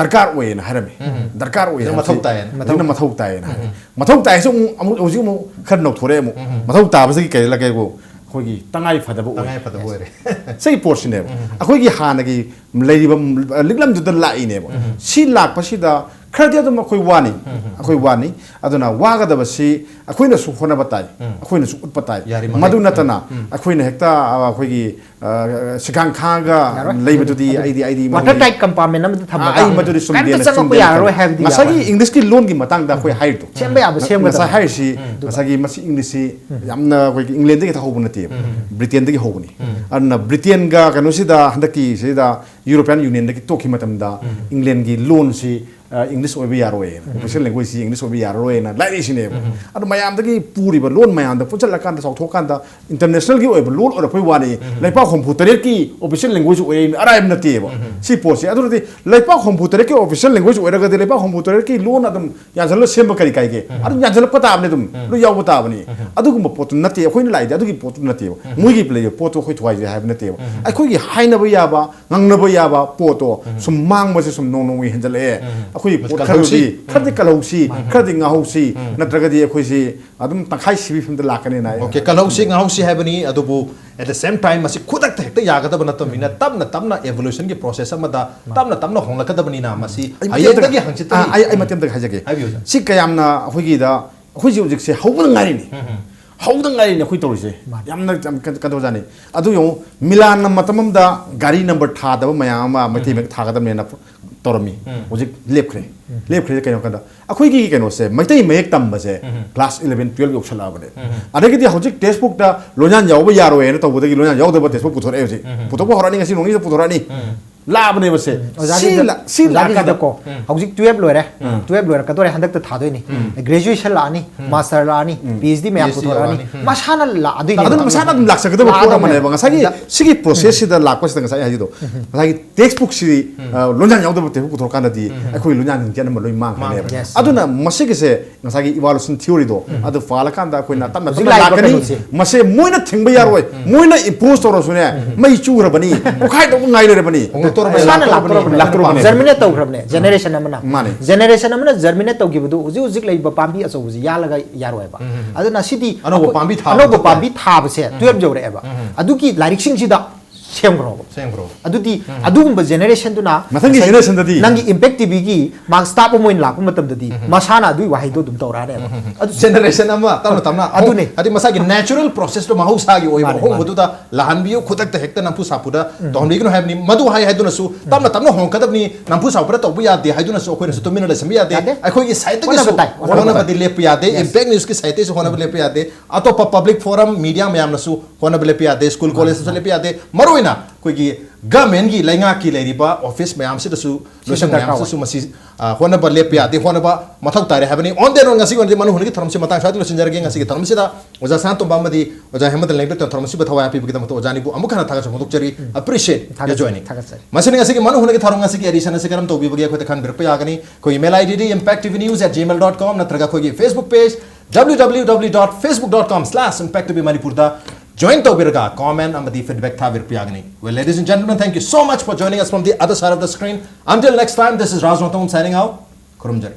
darkar oye na harame darkar oye na mathau tai na mathau tai so amu oji mu khan nok thore mu mathau ta ba se kai la kai go khoi gi tangai phadaba re sei portion ne akhoi gi hana gi leiba liglam du da lai ne si lak pa si da khadi da khoi wani aduna waga da basi akhoi na su khona batai akhoi na su ut patai madu natana akhoi na hekta akhoi gi sikang khaga leiba du di id water tight compartment am thamba ai madu sum de na sum ya ro have di masagi english ki loan gi matang da khoi hai to semba ya sem ga hai si masagi masi english si yamna khoi gi england de ta hobu nati britain de gi hobuni anna britain ga kanu si da handaki si da european union de ki toki matam da england gi loan si English ओइबे यारोय official language सी English ओइबे यारोय ना लाइरि सिने अदु मयाम दगी पूरीबा लोन मयाम द पुचल कान सौथो कान द इंटरनेशनल की ओइबा लोन ओर फै वानी लेपा कंप्यूटर की ऑफिशियल लैंग्वेज ओइ अराइब नतेबो सी पोसे अदु दि लेपा कंप्यूटर की ऑफिशियल लैंग्वेज ओइरगा दि लेपा कंप्यूटर की लोन अदम याजल सेम करी काई के अदु याजल पताबने दुम लो याव पताबनी अदुगुम पोत नते अखोइन लाइदे अदुगी पोत नतेबो मुगी प्ले पोत खै थवाइ जे हाइब नतेबो अखोइगी हाइनबो याबा ngangnaबो याबा पोतो सुम मांगबसे सुम नोंगोंगी हेंजले अखोइ पोत खरौसी खरदि कलौसी खरदि ngahousi नत्रगदि अखोइसी अदुम तखाइ सिबि फिमद लाकने ना ओके कलौसी ngahousi हाइबनी अदुबु at the same time masi khudak ta hekta yagadaba natamina tabna evolution ki process amada tabna honglakadabani na masi ayedagi hangchita ai matem da khajage si kayamna hoigi da hoiji ujik se hawbang ngari ni hawdang ngari ni khoi tawise yamna kado jani adu yo milan matamam da gari number tha da mayama mati mek tha gadam ne na torami ujik lepkhre kaino kada akhoi gi kaino se maitai mek tam ba se class 11 12 option la bane adagi di hojik textbook da lonyan yaw ba yaro ene to bodagi lonyan yaw da textbook puthore e puthoko horani ngasi nongi puthorani लाबने बसे सी लाका दको हौजिक 12 लोरे 12 लोरे कतोरे हंदक त थादोइनी graduation लानी master लानी PhD में आपको थोरानी मसाना लादोइनी अदन मसाना दम लाक सकदब पोरा मने बंगा सागी सिगी प्रोसेस सिदा लाक पस तंगा साई हाजिदो सागी टेक्स्ट बुक सि लोन्यान यावदब ते पुथोर काना दी अखोइ लोन्यान जन म लोइ मांग खाने अदुना मसिगे से सागी इवोल्यूशन थ्योरी दो अदु फाला कांदा अखोइना तम तम लाकनी मसे मोइना थिंगबा यारोय मोइना इम्पोज तोरो सुने मई चुरबनी ओखाइ दो ngaire बनी जर्मिनेट तौग्रबने जनरेशन अमना जर्मिनेट तौगिबदु उजि उजिक लैब पांबी असौजी यालगा यारोयबा अदुना सिदी अनोबो पांबी थाबसे 12 जौरेबा अदुकी लाइरिक्सिंग सिदा सेमग्रो अदुदी अदुगुंबा जनरेशन दुना मथंगी जनरेशन ददी नंगी इम्पैक्ट टीवी की मार्क्स स्टाप मोइन लाकु मतम ददी मसाना दुई वाहिदो दुम तौराने अदु जनरेशन अमा तमना अदुने अदि मसागी नेचुरल प्रोसेस तो महौसागी ओइबो होबदुदा लहानबियो खुदक त हेक्ता नंफु सापुदा तोहनबिगनो हाइबनी मदु हाइ हाइदुनसु तमना होंकदबनी नंफु सापुदा तौबु यादे हाइदुनसु अखोइनसु तुमिना लेसम यादे अखोइगी साइट के होना बदि लेप यादे इम्पैक्ट न्यूज की साइट से होना लेप यादे अतोपा पब्लिक फोरम मीडिया मयामनसु होना लेप यादे स्कूल कॉलेज से लेप यादे मरोइना कोई गवर्नमेंट की लैंगा की लेरिबा ऑफिस मैम से लोशन मैम से मसी होनबा लेप यादे होनबा मथौ तारे हाबनी ऑन देन ngasi gon manu hungi thormsi matang sadu losin jarge ngasi ki thormsi da oja sanatomba madi oja HEMANTA lengbe to thormsi bathwa api bigida mato ojani bu amukhana thaga chomoduk chari appreciate your joining masini ngasi ki manu hungi thorong ngasi ki edition se karam to bi bagi khoi khan birpa yagani koi email id impacttvnews@gmail.com natraga koi Facebook page www.facebook.com/impacttvmanipur da join to birga comment and the feedback tha virpi agni. Well, ladies and gentlemen, thank you so much for joining us from the other side of the screen. Until next time, this is Raj Nothong signing out. Kurumjari.